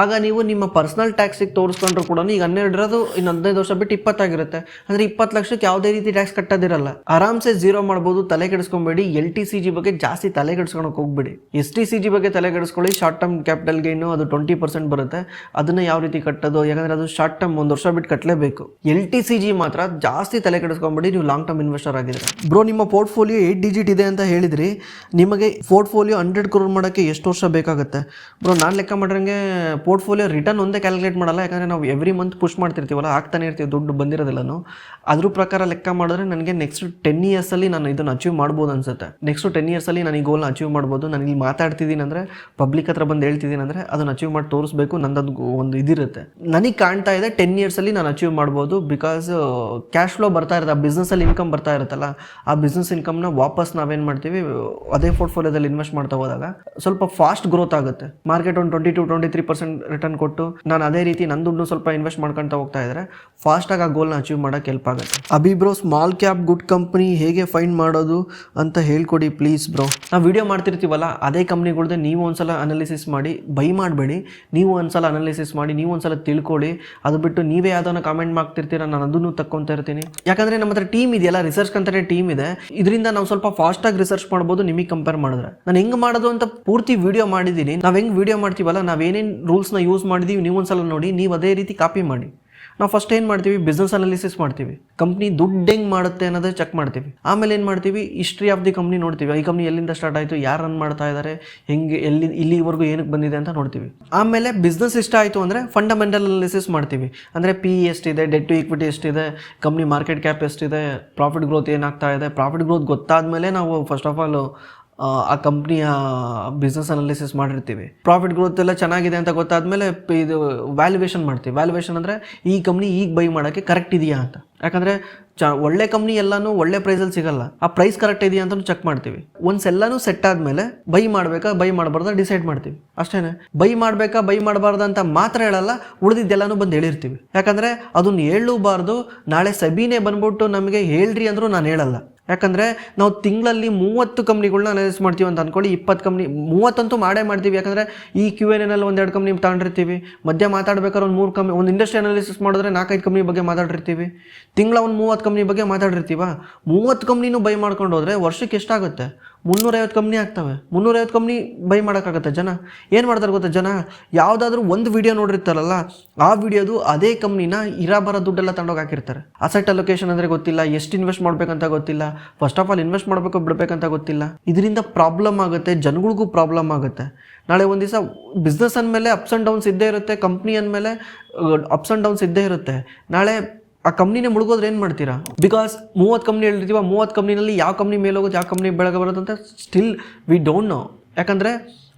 ಆಗ ನೀವು ನಿಮ್ಮ ಪರ್ಸ್ನಲ್ ಟ್ಯಾಕ್ಸಿಗೆ ತೋರಿಸ್ಕೊಂಡ್ರು ಕೂಡ ಈಗ 12 ಇರೋದು ಇನ್ನು 15 ವರ್ಷ ಬಿಟ್ಟು 20 ಆಗಿರುತ್ತೆ. ಅಂದರೆ 20 ಲಕ್ಷಕ್ಕೆ ಯಾವುದೇ ರೀತಿ ಟ್ಯಾಕ್ಸ್ ಕಟ್ಟೋದಿರಲ್ಲ, ಆರಾಮ್ಸೆ ಝೀರೋ ಮಾಡ್ಬೋದು. ತಲೆ ಕೆಡಿಸ್ಕೊಬೇಡಿ. LTCG ಬಗ್ಗೆ ಜಾಸ್ತಿ ತಲೆ ಕೆಡಿಸ್ಕೊಳಕ್ಕೆ ಹೋಗ್ಬೇಡಿ. STCG ಬಗ್ಗೆ ತಲೆ ಕೆಡಿಸ್ಕೊಳ್ಳಿ. ಶಾರ್ಟ್ ಟರ್ಮ್ ಕ್ಯಾಪಿಟಲ್ ಗೈನು ಅದು 20% ಬರುತ್ತೆ, ಅದನ್ನು ಯಾವ ರೀತಿ ಕಟ್ಟೋದು, ಯಾಕಂದರೆ ಅದು ಶಾರ್ಟ್ ಟರ್ಮ್ 1 ವರ್ಷ ಬಿಟ್ಟು ಕಟ್ಟಲೇಬೇಕು. LTCG ಮಾತ್ರ ಜಾಸ್ತಿ ತಲೆ ಕೆಡಿಸ್ಕೊಂಬೇಡಿ ನೀವು ಲಾಂಗ್ ಟರ್ಮ್ ಇನ್ವೆಸ್ಟರ್ ಆಗಿದ್ರೆ. ಬ್ರೋ, ನಿಮ್ಮ ಪೋರ್ಟ್ಫೋಲಿಯೋ 8 ಡಿಜಿಟ್ ಇದೆ ಅಂತ ಹೇಳಿದ್ರಿ, ನಿಮಗೆ ಪೋರ್ಟ್ಫೋಲಿಯೋ 100 crore ಮಾಡೋಕ್ಕೆ ಎಷ್ಟು ವರ್ಷ ಬೇಕಾಗುತ್ತೆ? ಬ್ರೋ, ನಾನು ಲೆಕ್ಕ ಮಾಡಿರಂಗೆ ಪೋರ್ಟ್ಫೋಲಿಯೋ ರಿಟರ್ನ್ ಒಂದೇ ಕ್ಯಾಲ್ಕುಲೇಟ್ ಮಾಡಲ್ಲ, ಯಾಕಂದರೆ ನಾವು ಎವ್ರಿ ಮಂತ್ ಪುಷ್ ಮಾಡ್ತಿರ್ತೀವಲ್ಲ, ಆಗ್ತಾನೆ ಇರ್ತೀವಿ ದುಡ್ಡು ಬಂದಿರೋದಿಲ್ಲನು. ಅದ್ರ ಪ್ರಕಾರ ಲೆಕ್ಕ ಮಾಡಿದ್ರೆ ನನಗೆ ನೆಕ್ಸ್ಟ್ 10 ಇಯರ್ಸಲ್ಲಿ ನಾನು ಇದನ್ನು ಅಚೀವ್ ಮಾಡ್ಬೋದು ಅನ್ಸುತ್ತೆ. ನೆಕ್ಸ್ಟ್ 10 ಇಯರ್ಸಲ್ಲಿ ನಾನು ಈ ಗೋಲ್ನ ಅಚೀವ್ ಮಾಡ್ಬೋದು. ನಾನು ಇಲ್ಲಿ ಮಾತಾಡ್ತಿದ್ದೀನಿ ಅಂದರೆ, ಪಬ್ಲಿಕ್ ಹತ್ರ ಬಂದು ಹೇಳ್ತಿದ್ದೀನಿ ಅಂದರೆ ಅದನ್ನು ಅಚೀವ್ ಮಾಡಿ ತೋರಿಸ್ಬೇಕು. ನಂದು ಒಂದು ಇದಿರುತ್ತೆ. ನನಗೆ ಕಾಣ್ತಾ ಇದೆ 10 ಇಯರ್ಸಲ್ಲಿ ನಾನು ಅಚೀವ್ ಮಾಡ್ಬೋದು. ಬಿಕಾಸ್ ಕ್ಯಾಶ್ ಫ್ಲೋ ಬರ್ತಾ ಇರುತ್ತೆ, ಆ ಬಿಸ್ನೆಸ್ಸಲ್ಲಿ ಇನ್ಕಮ್ ಬರ್ತಾ ಇರುತ್ತಲ್ಲ, ಆ ಬಿಸ್ನೆಸ್ ಇನ್ಕಮ್ನ ವಾಪಸ್ ನಾವೇನು ಮಾಡ್ತೀವಿ ಅದೇ ಪೋರ್ಟ್ಫೋಲಿಯೋದಲ್ಲಿ ಇನ್ವೆಸ್ಟ್ ಮಾಡ್ತಾ ಹೋದಾಗ ಸ್ವಲ್ಪ ಫಾಸ್ಟ್ ಗ್ರೋತ್ ಆಗುತ್ತೆ. ಮಾರ್ಕೆಟ್ ಒಂದು 22-23% ರಿಟರ್ನ್ ಕೊಟ್ಟು ನಾನು ಅದೇ ರೀತಿ ನನ್ನ ದುಡ್ಡು ಸ್ವಲ್ಪ ಇನ್ವೆಸ್ಟ್ ಮಾಡ್ಕೊಳ್ತಾ ಹೋಗ್ತಾ ಇದ್ರೆ ಫಾಸ್ಟಾಗಿ ಆ ಗೋಲ್ನ ಅಚೀವ್ ಮಾಡೋಕ್ಕೆ ಹೆಲ್ಪ್ ಆಗುತ್ತೆ. Abhi bro, small cap good company ಹೇಗೆ ಫೈಂಡ್ ಮಾಡೋದು ಅಂತ ಹೇಳ್ಕೊಡಿ ಪ್ಲೀಸ್ ಬ್ರೋ. ನಾವು ವಿಡಿಯೋ ಮಾಡ್ತಿರ್ತೀವಲ್ಲ ಅದೇ ಕಂಪ್ನಿಗಳ್ದೆ ನೀವು ಒಂದ್ಸಲ ಅನಾಲಿಸಿಸ್ ಮಾಡಿ, ಬೈ ಮಾಡಬೇಡಿ. ನೀವು ಒಂದ್ಸಲ ಅನಾಲಿಸಿಸ್ ಮಾಡಿ, ನೀವು ಒಂದ್ಸಲ ತಿಳ್ಕೊಳ್ಳಿ. ಅದು ಬಿಟ್ಟು ನೀವೇ ಯಾವ್ದನ್ನ ಕಾಮೆಂಟ್ ಮಾಡ್ತಿರ್ತೀರ, ನಾನು ಅದನ್ನು ತಕ್ಕೊತಾ ಇರ್ತೀನಿ. ಯಾಕಂದರೆ ನಮ್ಮ ಹತ್ರ ಟೀಮ್ ಇದೆಯಲ್ಲ, ರಿಸರ್ಚ್ ಅಂತಾನೆ ಟೀಮ್ ಇದೆ. ಇದರಿಂದ ನಾವು ಸ್ವಲ್ಪ ಫಾಸ್ಟಾಗಿ ರಿಸರ್ಚ್ ಮಾಡ್ಬೋದು ನಿಮಗೆ ಕಂಪೇರ್ ಮಾಡಿದ್ರೆ. ನಾನು ಹೆಂಗೆ ಮಾಡೋದು ಅಂತ ಪೂರ್ತಿ ವಿಡಿಯೋ ಮಾಡಿದ್ದೀನಿ. ನಾವು ಹೆಂಗೆ ವಿಡಿಯೋ ಮಾಡ್ತೀವಲ್ಲ, ನಾವೇನೇನು ರೂಲ್ಸ್ನ ಯೂಸ್ ಮಾಡಿದೀವಿ ನೀವು ಒಂದ್ಸಲ ನೋಡಿ, ನೀವು ಅದೇ ರೀತಿ ಕಾಪಿ ಮಾಡಿ. ನಾವು ಫಸ್ಟ್ ಏನು ಮಾಡ್ತೀವಿ, ಬಿಸ್ನೆಸ್ ಅನಾಲಿಸಿಸ್ ಮಾಡ್ತೀವಿ, ಕಂಪ್ನಿ ದುಡ್ಡು ಹೆಂಗೆ ಮಾಡುತ್ತೆ ಅನ್ನೋದೇ ಚೆಕ್ ಮಾಡ್ತೀವಿ. ಆಮೇಲೆ ಏನು ಮಾಡ್ತೀವಿ, ಹಿಸ್ಟ್ರಿ ಆಫ್ ದಿ ಕಂಪ್ನಿ ನೋಡ್ತೀವಿ. ಈ ಕಂಪ್ನಿ ಎಲ್ಲಿಂದ ಸ್ಟಾರ್ಟ್ ಆಯಿತು, ಯಾರು ರನ್ ಮಾಡ್ತಾ ಇದ್ದಾರೆ, ಹೆಂಗೆ ಇಲ್ಲಿವರೆಗೂ ಏನಕ್ಕೆ ಬಂದಿದೆ ಅಂತ ನೋಡ್ತೀವಿ. ಆಮೇಲೆ ಬಿಸ್ನೆಸ್ ಇಷ್ಟ ಆಯಿತು ಅಂದರೆ ಫಂಡಮೆಂಟಲ್ ಅನಾಲಿಸಿಸ್ ಮಾಡ್ತೀವಿ. ಅಂದರೆ PE ಎಷ್ಟಿದೆ, ಡೆಟ್ ಟು ಈಕ್ವಿಟಿ ಎಷ್ಟಿದೆ, ಕಂಪ್ನಿ ಮಾರ್ಕೆಟ್ ಕ್ಯಾಪ್ ಎಷ್ಟಿದೆ, ಪ್ರಾಫಿಟ್ ಗ್ರೋತ್ ಏನಾಗ್ತಾ ಇದೆ. ಪ್ರಾಫಿಟ್ ಗ್ರೋತ್ ಗೊತ್ತಾದಮೇಲೆ ನಾವು ಫಸ್ಟ್ ಆಫ್ ಆಲ್ ಆ ಕಂಪ್ನಿಯ ಬಿಸ್ನೆಸ್ ಅನಾಲಿಸಿಸ್ ಮಾಡಿರ್ತೀವಿ. ಪ್ರಾಫಿಟ್ ಗ್ರೋತ್ ಎಲ್ಲ ಚೆನ್ನಾಗಿದೆ ಅಂತ ಗೊತ್ತಾದಮೇಲೆ ಇದು ವ್ಯಾಲ್ಯೂಯೇಷನ್ ಮಾಡ್ತೀವಿ. ವ್ಯಾಲ್ಯೂಯೇಷನ್ ಅಂದರೆ ಈ ಕಂಪ್ನಿ ಈಗ ಬೈ ಮಾಡೋಕ್ಕೆ ಕರೆಕ್ಟ್ ಇದೆಯಾ ಅಂತ. ಯಾಕಂದರೆ ಒಳ್ಳೆ ಕಂಪ್ನಿ ಎಲ್ಲನೂ ಒಳ್ಳೆ ಪ್ರೈಸಲ್ಲಿ ಸಿಗಲ್ಲ, ಆ ಪ್ರೈಸ್ ಕರೆಕ್ಟ್ ಇದೆಯಾ ಅಂತ ಚೆಕ್ ಮಾಡ್ತೀವಿ. ಒನ್ಸ್ ಎಲ್ಲನೂ ಸೆಟ್ ಆದಮೇಲೆ ಬೈ ಮಾಡಬೇಕಾ ಬೈ ಮಾಡಬಾರ್ದ ಡಿಸೈಡ್ ಮಾಡ್ತೀವಿ. ಅಷ್ಟೇ. ಬೈ ಮಾಡಬೇಕಾ ಬೈ ಮಾಡಬಾರ್ದು ಅಂತ ಮಾತ್ರ ಹೇಳಲ್ಲ, ಉಳಿದಿದ್ದೆಲ್ಲನೂ ಬಂದು ಹೇಳಿರ್ತೀವಿ. ಯಾಕಂದರೆ ಅದನ್ನು ಹೇಳಲೂಬಾರ್ದು. ನಾಳೆ ಸಬಿನೇ ಬಂದ್ಬಿಟ್ಟು ನಮಗೆ ಹೇಳ್ರಿ ಅಂದರೂ ನಾನು ಹೇಳಲ್ಲ. ಯಾಕಂದರೆ ನಾವು ತಿಂಗಳಲ್ಲಿ 30 ಕಂಪ್ನಿಗಳನ್ನ ಅನಾಲಿಸಿಸ್ ಮಾಡ್ತೀವಿ ಅಂತ ಅಂದ್ಕೊಳ್ಳಿ. 20 ಕಂಪ್ನಿ 30 ಅಂತೂ ಮಾಡೇ ಮಾಡ್ತೀವಿ. ಯಾಕಂದರೆ ಈ Q&Aನಲ್ಲಿ 1-2 ಕಂಪ್ನಿ ತಗೊಂಡಿರ್ತೀವಿ. ಮಧ್ಯ ಮಾತಾಡ್ಬೇಕಾದ್ರೆ ಒಂದು 3 ಕಂಪ್ನಿ, ಒಂದು ಇಂಡಸ್ಟ್ರಿ ಅನಾಲಿಸಿಸ್ ಮಾಡಿದ್ರೆ 4-5 ಕಂಪ್ನಿ ಬಗ್ಗೆ ಮಾತಾಡಿರ್ತೀವಿ. ತಿಂಗಳ ಒಂದು 30 ಕಂಪ್ನಿ ಬಗ್ಗೆ ಮಾತಾಡಿರ್ತೀವ. 30 ಕಂಪ್ನಿನೂ ಬೈ ಮಾಡ್ಕೊಂಡು ಹೋದರೆ ವರ್ಷಕ್ಕೆ ಎಷ್ಟಾಗುತ್ತೆ? 350 ಕಂಪ್ನಿ ಆಗ್ತವೆ. 350 ಕಂಪ್ನಿ ಬೈ ಮಾಡೋಕ್ಕಾಗತ್ತೆ ಜನ? ಏನು ಮಾಡ್ತಾರೆ ಗೊತ್ತಾ ಜನ? ಯಾವುದಾದ್ರೂ ಒಂದು ವಿಡಿಯೋ ನೋಡಿರ್ತಾರಲ್ಲ, ಆ ವಿಡಿಯೋದು ಅದೇ ಕಂಪ್ನಿನ ಬರೋ ದುಡ್ಡೆಲ್ಲ ತಗೊಂಡೋಗಿ ಹಾಕಿರ್ತಾರೆ. ಅಸೆಟ್ ಅಲೊಕೇಶನ್ ಅಂದರೆ ಗೊತ್ತಿಲ್ಲ, ಎಷ್ಟು ಇನ್ವೆಸ್ಟ್ ಮಾಡಬೇಕಂತ ಗೊತ್ತಿಲ್ಲ, ಫಸ್ಟ್ ಆಫ್ ಆಲ್ ಇನ್ವೆಸ್ಟ್ ಮಾಡಬೇಕು ಬಿಡಬೇಕಂತ ಗೊತ್ತಿಲ್ಲ. ಇದರಿಂದ ಪ್ರಾಬ್ಲಮ್ ಆಗುತ್ತೆ, ಜನಗಳಿಗೂ ಪ್ರಾಬ್ಲಮ್ ಆಗುತ್ತೆ. ನಾಳೆ ಒಂದು ದಿವಸ ಬಿಸ್ನೆಸ್ ಅಂದಮೇಲೆ ಅಪ್ಸ್ ಆ್ಯಂಡ್ ಡೌನ್ಸ್ ಇದ್ದೇ ಇರುತ್ತೆ, ಕಂಪ್ನಿ ಅಂದಮೇಲೆ ಅಪ್ಸ್ ಆ್ಯಂಡ್ ಡೌನ್ಸ್ ಇದ್ದೇ ಇರುತ್ತೆ. ನಾಳೆ ಆ ಕಂಪ್ನಿನೇ ಮುಳುಗೋದ್ರೆ ಏನು ಮಾಡ್ತೀರಾ? ಬಿಕಾಸ್ 30 ಕಂಪ್ನಿ ಹೇಳಿರ್ತೀವ, 30 ಕಂಪ್ನಿನಲ್ಲಿ ಯಾವ ಕಂಪ್ನಿ ಮೇಲೆ ಹೋಗೋದು, ಯಾವ ಕಂಪ್ನಿ ಬೆಳಗ್ಗೆ ಬರೋದು ಅಂತ ಸ್ಟಿಲ್ ವಿ ಡೋಂಟ್ ನೋ. ಯಾಕಂದರೆ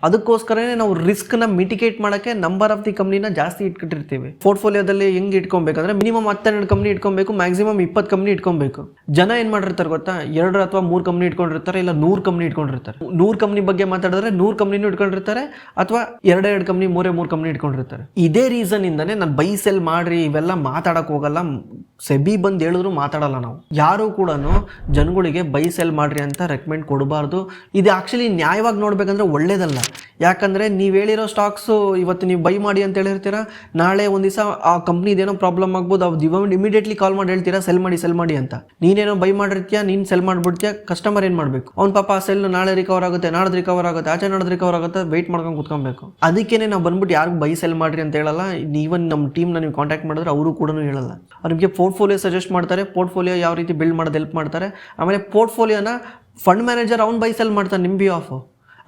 ಅದಕ್ಕೋಸ್ಕರನೇ ನಾವು ರಿಸ್ಕ್ನ ಮಿಟಿಗೇಟ್ ಮಾಡೋಕ್ಕೆ ನಂಬರ್ ಆಫ್ ದಿ ಕಂಪ್ನಿನ ಜಾಸ್ತಿ ಇಟ್ಕೊಂಡಿರ್ತೀವಿ. ಪೋರ್ಟ್ಫೋಲಿಯೋದಲ್ಲಿ ಹೆಂಗೆ ಇಟ್ಕೊಬೇಕಂದ್ರೆ ಮಿನಿಮಮ್ 12 ಕಂಪ್ನಿ ಇಟ್ಕೊಬೇಕು, ಮ್ಯಾಕ್ಸಿಮಮ್ 20 ಕಂಪ್ನಿ ಇಟ್ಕೊಬೇಕು. ಜನ ಏನು ಮಾಡಿರ್ತಾರೆ ಗೊತ್ತಾ? 2 ಅಥವಾ 3 ಕಂಪ್ನಿ ಇಟ್ಕೊಂಡಿರ್ತಾರೆ, ಇಲ್ಲ 100 ಕಂಪ್ನಿ ಇಟ್ಕೊಂಡಿರ್ತಾರೆ. 100 ಕಂಪ್ನಿ ಬಗ್ಗೆ ಮಾತಾಡಿದ್ರೆ 100 ಕಂಪ್ನಿನೂ ಇಟ್ಕೊಂಡಿರ್ತಾರೆ, ಅಥವಾ 2 ಕಂಪ್ನಿ 3 ಕಂಪ್ನಿ ಇಟ್ಕೊಂಡಿರ್ತಾರೆ. ಇದೇ ರೀಸನ್ ಇಂದಾನೆ ನಾನು ಬೈ ಸೆಲ್ ಮಾಡ್ರಿ ಇವೆಲ್ಲ ಮಾತಾಡಕ್ಕೆ ಹೋಗಲ್ಲ. ಸೆಬಿ ಬಂದು ಹೇಳಿದ್ರು ಮಾತಾಡಲ್ಲ. ನಾವು ಯಾರು ಕೂಡ ಜನಗಳಿಗೆ ಬೈ ಸೆಲ್ ಮಾಡ್ರಿ ಅಂತ ರೆಕಮೆಂಡ್ ಕೊಡಬಾರ್ದು. ಇದು ಆ್ಯಕ್ಚುಲಿ ನ್ಯಾಯವಾಗಿ ನೋಡ್ಬೇಕಂದ್ರೆ ಒಳ್ಳೇದಲ್ಲ. ಯಾಕಂದರೆ ನೀವು ಹೇಳಿರೋ ಸ್ಟಾಕ್ಸು ಇವತ್ತು ನೀವು ಬೈ ಮಾಡಿ ಅಂತ ಹೇಳಿರ್ತೀರ, ನಾಳೆ ಒಂದು ದಿವಸ ಆ ಕಂಪ್ನಿದೇನೋ ಪ್ರಾಬ್ಲಮ್ ಆಗ್ಬೋದು, ಅವ್ರು ಇಮಿಡಿಯೇಟ್ಲಿ ಕಾಲ್ ಮಾಡಿ ಹೇಳ್ತೀರಾ ಸೆಲ್ ಮಾಡಿ ಅಂತ. ನೀನೇನೋ ಬೈ ಮಾಡಿರ್ತೀಯ, ನೀನು ಸೆಲ್ ಮಾಡಿಬಿಡ್ತೀಯ, ಕಸ್ಟಮರ್ ಏನು ಮಾಡಬೇಕು? ಅವ್ನು ಪಾಪ ಆ ಸೆಲ್ ನಾಳೆ ರಿಕವರ್ ಆಗುತ್ತೆ, ನಾಡ್ದು ರಿಕವರ್ ಆಗುತ್ತೆ, ಆಚೆ ನಾಡ್ದು ರಿಕವರ್ ಆಗುತ್ತೆ, ವೆಯ್ಟ್ ಮಾಡ್ಕೊಂಡು ಕೂತ್ಕೊಬೇಕು. ಅದಕ್ಕೇ ನಾವು ಬಂದ್ಬಿಟ್ಟು ಯಾರಿಗೂ ಬೈ ಸೆಲ್ ಮಾಡ್ರಿ ಅಂತ ಹೇಳಲ್ಲ. ಈವನ್ ನಮ್ಮ ಟೀಮ್ನ ನೀವು ಕಾಂಟ್ಯಾಕ್ಟ್ ಮಾಡಿದ್ರೆ ಅವರು ಕೂಡ ಹೇಳಲ್ಲ. ಅವ್ರಿಗೆ ಪೋರ್ಟ್ಫೋಲಿಯೋ ಸಜೆಸ್ಟ್ ಮಾಡ್ತಾರೆ, ಪೋರ್ಟ್ಫೋಲಿಯೋ ಯಾವ ರೀತಿ ಬಿಲ್ಡ್ ಮಾಡೋದು ಹೆಲ್ಪ್ ಮಾಡ್ತಾರೆ. ಆಮೇಲೆ ಪೋರ್ಟ್ಫೋಲಿಯೋನ ಫಂಡ್ ಮ್ಯಾನೇಜರ್ ಅವ್ನು ಬೈ ಸೆಲ್ ಮಾಡ್ತಾನೆ ನಿಮ್ಮ ಆಫ್.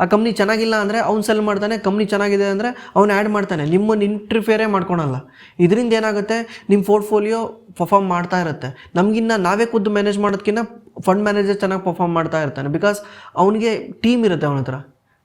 ಆ ಕಂಪ್ನಿ ಚೆನ್ನಾಗಿಲ್ಲ ಅಂದರೆ ಅವ್ನು ಸೆಲ್ ಮಾಡ್ತಾನೆ, ಕಂಪ್ನಿ ಚೆನ್ನಾಗಿದೆ ಅಂದರೆ ಅವ್ನು ಆ್ಯಡ್ ಮಾಡ್ತಾನೆ, ನಿಮ್ಮನ್ನು ಇಂಟರ್ಫಿಯರೇ ಮಾಡ್ಕೊಳಲ್ಲ. ಇದರಿಂದ ಏನಾಗುತ್ತೆ, ನಿಮ್ಮ ಪೋರ್ಟ್ಫೋಲಿಯೋ ಪರ್ಫಾರ್ಮ್ ಮಾಡ್ತಾ ಇರುತ್ತೆ. ನಮಗಿನ್ನ ನಾವೇ ಖುದ್ದು ಮ್ಯಾನೇಜ್ ಮಾಡೋದಕ್ಕಿಂತ ಫಂಡ್ ಮ್ಯಾನೇಜರ್ ಚೆನ್ನಾಗಿ ಪರ್ಫಾರ್ಮ್ ಮಾಡ್ತಾ ಇರ್ತಾನೆ. ಬಿಕಾಸ್ ಅವನಿಗೆ ಟೀಮ್ ಇರುತ್ತೆ, ಅವನ ಹತ್ರ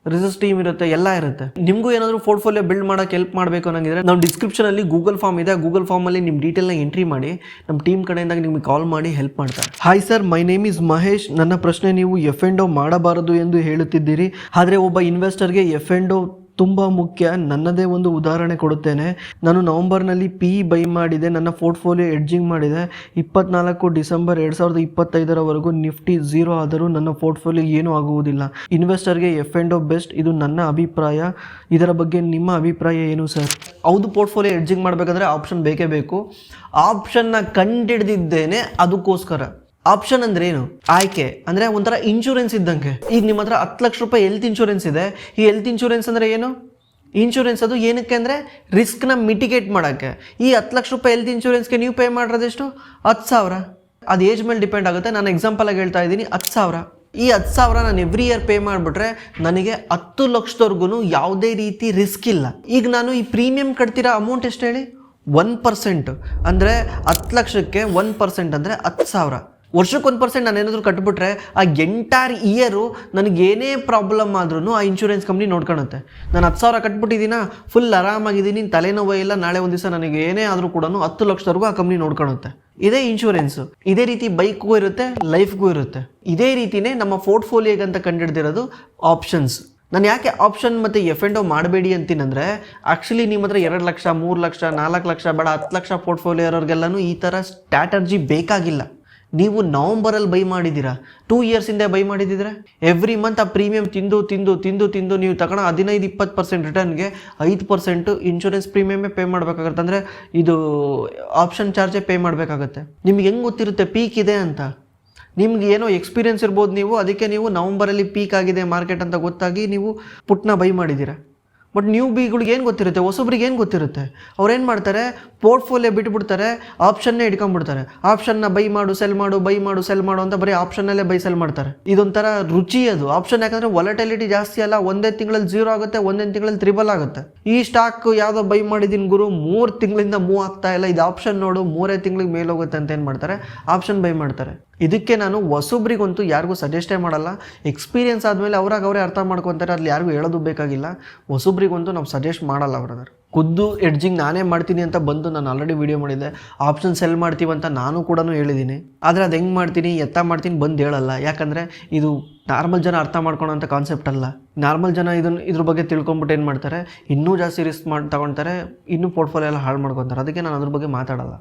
ರಿಸರ್ಚ್ ಟೀಮ್ ಇರುತ್ತೆ, ಎಲ್ಲ ಇರುತ್ತೆ. ನಿಮಗೂ ಏನಾದರೂ ಪೋರ್ಟ್ಫೋಲಿಯೋ ಬಿಲ್ಡ್ ಮಾಡೋಕ್ಕೆ ಹೆಲ್ಪ್ ಮಾಡಬೇಕು ಅನ್ನೋಂಗಿದ್ರೆ ನಾವು ಡಿಸ್ಕ್ರಿಪ್ಷನಲ್ಲಿ ಗೂಗಲ್ ಫಾರ್ಮ್ ಇದೆ, ಗೂಗಲ್ ಫಾರ್ಮಲ್ಲಿ ನಿಮ್ಮ ಡೀಟೇಲ್ನ ಎಂಟ್ರಿ ಮಾಡಿ ನಮ್ಮ ಟೀಮ್ ಕಡೆಯಿಂದ ನಿಮಗೆ ಕಾಲ್ ಮಾಡಿ ಹೆಲ್ಪ್ ಮಾಡ್ತಾರೆ. Hi sir, my name is Mahesh. ನನ್ನ ಪ್ರಶ್ನೆ, ನೀವು F&O ಮಾಡಬಾರದು ಎಂದು ಹೇಳುತ್ತಿದ್ದೀರಿ, ಆದರೆ ಒಬ್ಬ ಇನ್ವೆಸ್ಟರ್ಗೆ F&O ತುಂಬ ಮುಖ್ಯ. ನನ್ನದೇ ಒಂದು ಉದಾಹರಣೆ ಕೊಡುತ್ತೇನೆ. ನಾನು ನವಂಬರ್ನಲ್ಲಿ PE ಬೈ ಮಾಡಿದೆ, ನನ್ನ ಪೋರ್ಟ್ಫೋಲಿಯೋ ಎಡ್ಜಿಂಗ್ ಮಾಡಿದೆ. 24 ಡಿಸೆಂಬರ್ 2025 ನಿಫ್ಟಿ 0 ಆದರೂ ನನ್ನ ಪೋರ್ಟ್ಫೋಲಿಯೋ ಏನೂ ಆಗುವುದಿಲ್ಲ. ಇನ್ವೆಸ್ಟರ್ಗೆ F&O ಬೆಸ್ಟ್, ಇದು ನನ್ನ ಅಭಿಪ್ರಾಯ. ಇದರ ಬಗ್ಗೆ ನಿಮ್ಮ ಅಭಿಪ್ರಾಯ ಏನು ಸರ್? ಹೌದು, ಪೋರ್ಟ್ಫೋಲಿಯೋ ಎಡ್ಜಿಂಗ್ ಮಾಡಬೇಕಂದ್ರೆ ಆಪ್ಷನ್ ಬೇಕೇ ಬೇಕು. ಆಪ್ಷನ್ನ ಕಂಡಿಡ್ದಿದ್ದೇನೆ ಅದಕ್ಕೋಸ್ಕರ. ಆಪ್ಷನ್ ಅಂದ್ರೆ ಏನು? ಆಯ್ಕೆ ಅಂದರೆ ಒಂಥರ ಇನ್ಶೂರೆನ್ಸ್ ಇದ್ದಂಗೆ. ಈಗ ನಿಮ್ಮ ಹತ್ರ 10 ಲಕ್ಷ ರೂಪಾಯಿ ಹೆಲ್ತ್ ಇನ್ಶೂರೆನ್ಸ್ ಇದೆ. ಈ ಹೆಲ್ತ್ ಇನ್ಶೂರೆನ್ಸ್ ಅಂದರೆ ಏನು? ಇನ್ಶೂರೆನ್ಸ್ ಅದು ಏನಕ್ಕೆ ಅಂದರೆ ರಿಸ್ಕ್ನ ಮಿಟಿಗೇಟ್ ಮಾಡೋಕ್ಕೆ. ಈ 10 ಲಕ್ಷ ರೂಪಾಯಿ ಹೆಲ್ತ್ ಇನ್ಶೂರೆನ್ಸ್ಗೆ ನೀವು ಪೇ ಮಾಡಿರೋದೆಷ್ಟು? 10,000. ಅದು ಏಜ್ ಮೇಲೆ ಡಿಪೆಂಡ್ ಆಗುತ್ತೆ. ನಾನು ಎಕ್ಸಾಂಪಲಾಗಿ ಹೇಳ್ತಾ ಇದ್ದೀನಿ, 10,000. ಈ 10,000 ನಾನು ಎವ್ರಿ ಇಯರ್ ಪೇ ಮಾಡಿಬಿಟ್ರೆ ನನಗೆ 10 ಲಕ್ಷದವರೆಗೂ ಯಾವುದೇ ರೀತಿ ರಿಸ್ಕ್ ಇಲ್ಲ. ಈಗ ನಾನು ಈ ಪ್ರೀಮಿಯಂ ಕಟ್ತಿರೋ ಅಮೌಂಟ್ ಎಷ್ಟು ಹೇಳಿ? 1%. ಅಂದರೆ 10 ಲಕ್ಷಕ್ಕೆ 1% ಅಂದರೆ 10,000. ವರ್ಷಕ್ಕೆ 1% ನಾನು ಏನಾದರೂ ಕಟ್ಬಿಟ್ರೆ ಆ ಎಂಟೈರ್ ಇಯರು ನನಗೇನೇ ಪ್ರಾಬ್ಲಮ್ ಆದ್ರೂ ಆ ಇನ್ಶೂರೆನ್ಸ್ ಕಂಪ್ನಿ ನೋಡ್ಕೊಳುತ್ತೆ. ನಾನು 10,000 ಕಟ್ಬಿಟ್ಟಿದ್ದೀನ, ಫುಲ್ ಆರಾಮಾಗಿದ್ದೀನಿ, ತಲೆನೋವು ಇಲ್ಲ, ನಾಳೆ ಒಂದು ದಿವಸ ನನಗೆ ಏನೇ ಆದರೂ ಕೂಡ 10 ಲಕ್ಷದವರೆಗೂ ಆ ಕಂಪ್ನಿ ನೋಡ್ಕೊಳುತ್ತೆ. ಇದೇ ಇನ್ಶೂರೆನ್ಸು. ಇದೇ ರೀತಿ ಬೈಕ್ಗೂ ಇರುತ್ತೆ, ಲೈಫ್ಗೂ ಇರುತ್ತೆ. ಇದೇ ರೀತಿಯೇ ನಮ್ಮ ಪೋರ್ಟ್ಫೋಲಿಯೋಗಂತ ಕಂಡಿಡ್ದಿರೋದು ಆಪ್ಷನ್ಸ್. ನಾನು ಯಾಕೆ ಆಪ್ಷನ್ ಮತ್ತು F&O ಮಾಡಬೇಡಿ ಅಂತೀನಂದರೆ, ಆ್ಯಕ್ಚುಲಿ ನಿಮ್ಮ ಹತ್ರ 2 ಲಕ್ಷ 3 ಲಕ್ಷ 4 ಲಕ್ಷ ಬೇಡ 10 ಲಕ್ಷ ಪೋರ್ಟ್ಫೋಲಿಯೋ ಇರೋರಿಗೆಲ್ಲನೂ ಈ ಥರ ಸ್ಟ್ರಾಟರ್ಜಿ ಬೇಕಾಗಿಲ್ಲ. ನೀವು ನವಂಬರಲ್ಲಿ ಬೈ ಮಾಡಿದ್ದೀರಾ, 2 ಇಯರ್ಸಿಂದ ಬೈ ಮಾಡಿದ್ದಿದ್ರೆ ಎವ್ರಿ ಮಂತ್ ಆ ಪ್ರೀಮಿಯಂ ತಿಂದು ನೀವು ತಗೊಳ್ಳೋ 15-20% ರಿಟರ್ನ್ಗೆ 5% ಇನ್ಶೂರೆನ್ಸ್ ಪ್ರೀಮಿಯಮೇ ಪೇ ಮಾಡಬೇಕಾಗುತ್ತೆ. ಅಂದರೆ ಇದು ಆಪ್ಷನ್ ಚಾರ್ಜೇ ಪೇ ಮಾಡಬೇಕಾಗತ್ತೆ. ನಿಮ್ಗೆ ಹೆಂಗೆ ಗೊತ್ತಿರುತ್ತೆ ಪೀಕ್ ಇದೆ ಅಂತ? ನಿಮ್ಗೆ ಏನೋ ಎಕ್ಸ್ಪೀರಿಯನ್ಸ್ ಇರ್ಬೋದು ನೀವು, ಅದಕ್ಕೆ ನೀವು ನವಂಬರಲ್ಲಿ ಪೀಕ್ ಆಗಿದೆ ಮಾರ್ಕೆಟ್ ಅಂತ ಗೊತ್ತಾಗಿ ನೀವು ಪುಟ್ನ ಬೈ ಮಾಡಿದ್ದೀರಾ. ಬಟ್ ನ್ಯೂ ಬಿಗಳಿಗೆ ಏನು ಗೊತ್ತಿರುತ್ತೆ, ಹೊಸಬ್ರಿಗೆ ಏನು ಗೊತ್ತಿರುತ್ತೆ? ಅವ್ರೇನು ಮಾಡ್ತಾರೆ, ಪೋರ್ಟ್ಫೋಲಿಯೋ ಬಿಟ್ಬಿಡ್ತಾರೆ, ಆಪ್ಷನ್ನೇ ಇಟ್ಕೊಂಡ್ಬಿಡ್ತಾರೆ. ಆಪ್ಷನ್ನ ಬೈ ಮಾಡು ಸೆಲ್ ಮಾಡು ಅಂತ ಬರೀ ಆಪ್ಷನ್ನಲ್ಲೇ ಬೈ ಸೆಲ್ ಮಾಡ್ತಾರೆ. ಇದೊಂಥರ ರುಚಿ ಅದು ಆಪ್ಷನ್. ಯಾಕಂದರೆ ವಾಲಟಿಲಿಟಿ ಜಾಸ್ತಿ ಅಲ್ಲ, ಒಂದೇ ತಿಂಗಳಲ್ಲಿ 0 ಆಗುತ್ತೆ, ಒಂದೇ ತಿಂಗಳಲ್ಲಿ 3 ಆಗುತ್ತೆ. ಈ ಸ್ಟಾಕ್ ಯಾವುದೋ ಬೈ ಮಾಡಿದ್ದೀನಿ ಗುರು 3 ತಿಂಗಳಿಂದ ಮೂವ್ ಆಗ್ತಾ ಇಲ್ಲ, ಇದು ಆಪ್ಷನ್ ನೋಡು 3 ತಿಂಗಳಿಗೆ ಮೇಲೆ ಹೋಗುತ್ತೆ ಅಂತ ಏನು ಮಾಡ್ತಾರೆ, ಆಪ್ಷನ್ ಬೈ ಮಾಡ್ತಾರೆ. ಇದಕ್ಕೆ ನಾನು ಹೊಸಬ್ರಿಗಂತೂ ಯಾರಿಗೂ ಸಜೆಸ್ಟೇ ಮಾಡಲ್ಲ. ಎಕ್ಸ್ಪೀರಿಯನ್ಸ್ ಆದಮೇಲೆ ಅವರೇ ಅರ್ಥ ಮಾಡ್ಕೊತಾರೆ, ಅಲ್ಲಿ ಯಾರಿಗೂ ಹೇಳೋದು ಬೇಕಾಗಿಲ್ಲ. ಹೊಸಬ್ರಿಗಂತೂ ನಾವು ಸಜೆಸ್ಟ್ ಮಾಡಲ್ಲ. ಬ್ರದರ್, ಖುದ್ದು ಎಡ್ಜಿಂಗ್ ನಾನೇ ಮಾಡ್ತೀನಿ ಅಂತ ಬಂದು ನಾನು ಆಲ್ರೆಡಿ ವಿಡಿಯೋ ಮಾಡಿದ್ದೆ. ಆಪ್ಷನ್ ಸೆಲ್ ಮಾಡ್ತೀವಂತ ನಾನು ಕೂಡ ಹೇಳಿದ್ದೀನಿ. ಆದರೆ ಅದು ಹೆಂಗೆ ಮಾಡ್ತೀನಿ ಮಾಡ್ತೀನಿ ಬಂದು ಹೇಳಲ್ಲ. ಯಾಕಂದರೆ ಇದು ನಾರ್ಮಲ್ ಜನ ಅರ್ಥ ಮಾಡ್ಕೊಳೋಂಥ ಕಾನ್ಸೆಪ್ಟ್ ಅಲ್ಲ. ನಾರ್ಮಲ್ ಜನ ಇದ್ರ ಬಗ್ಗೆ ತಿಳ್ಕೊಂಬಿಟ್ಟು ಏನು ಮಾಡ್ತಾರೆ, ಇನ್ನೂ ಜಾಸ್ತಿ ರಿಸ್ಕ್ ತಗೊಳ್ತಾರೆ, ಇನ್ನೂ ಪೋರ್ಟ್ಫೋಲಿಯೋ ಎಲ್ಲ ಹಾಳು ಮಾಡ್ಕೊತಾರೆ. ಅದಕ್ಕೆ ನಾನು ಅದ್ರ ಬಗ್ಗೆ ಮಾತಾಡಲ್ಲ.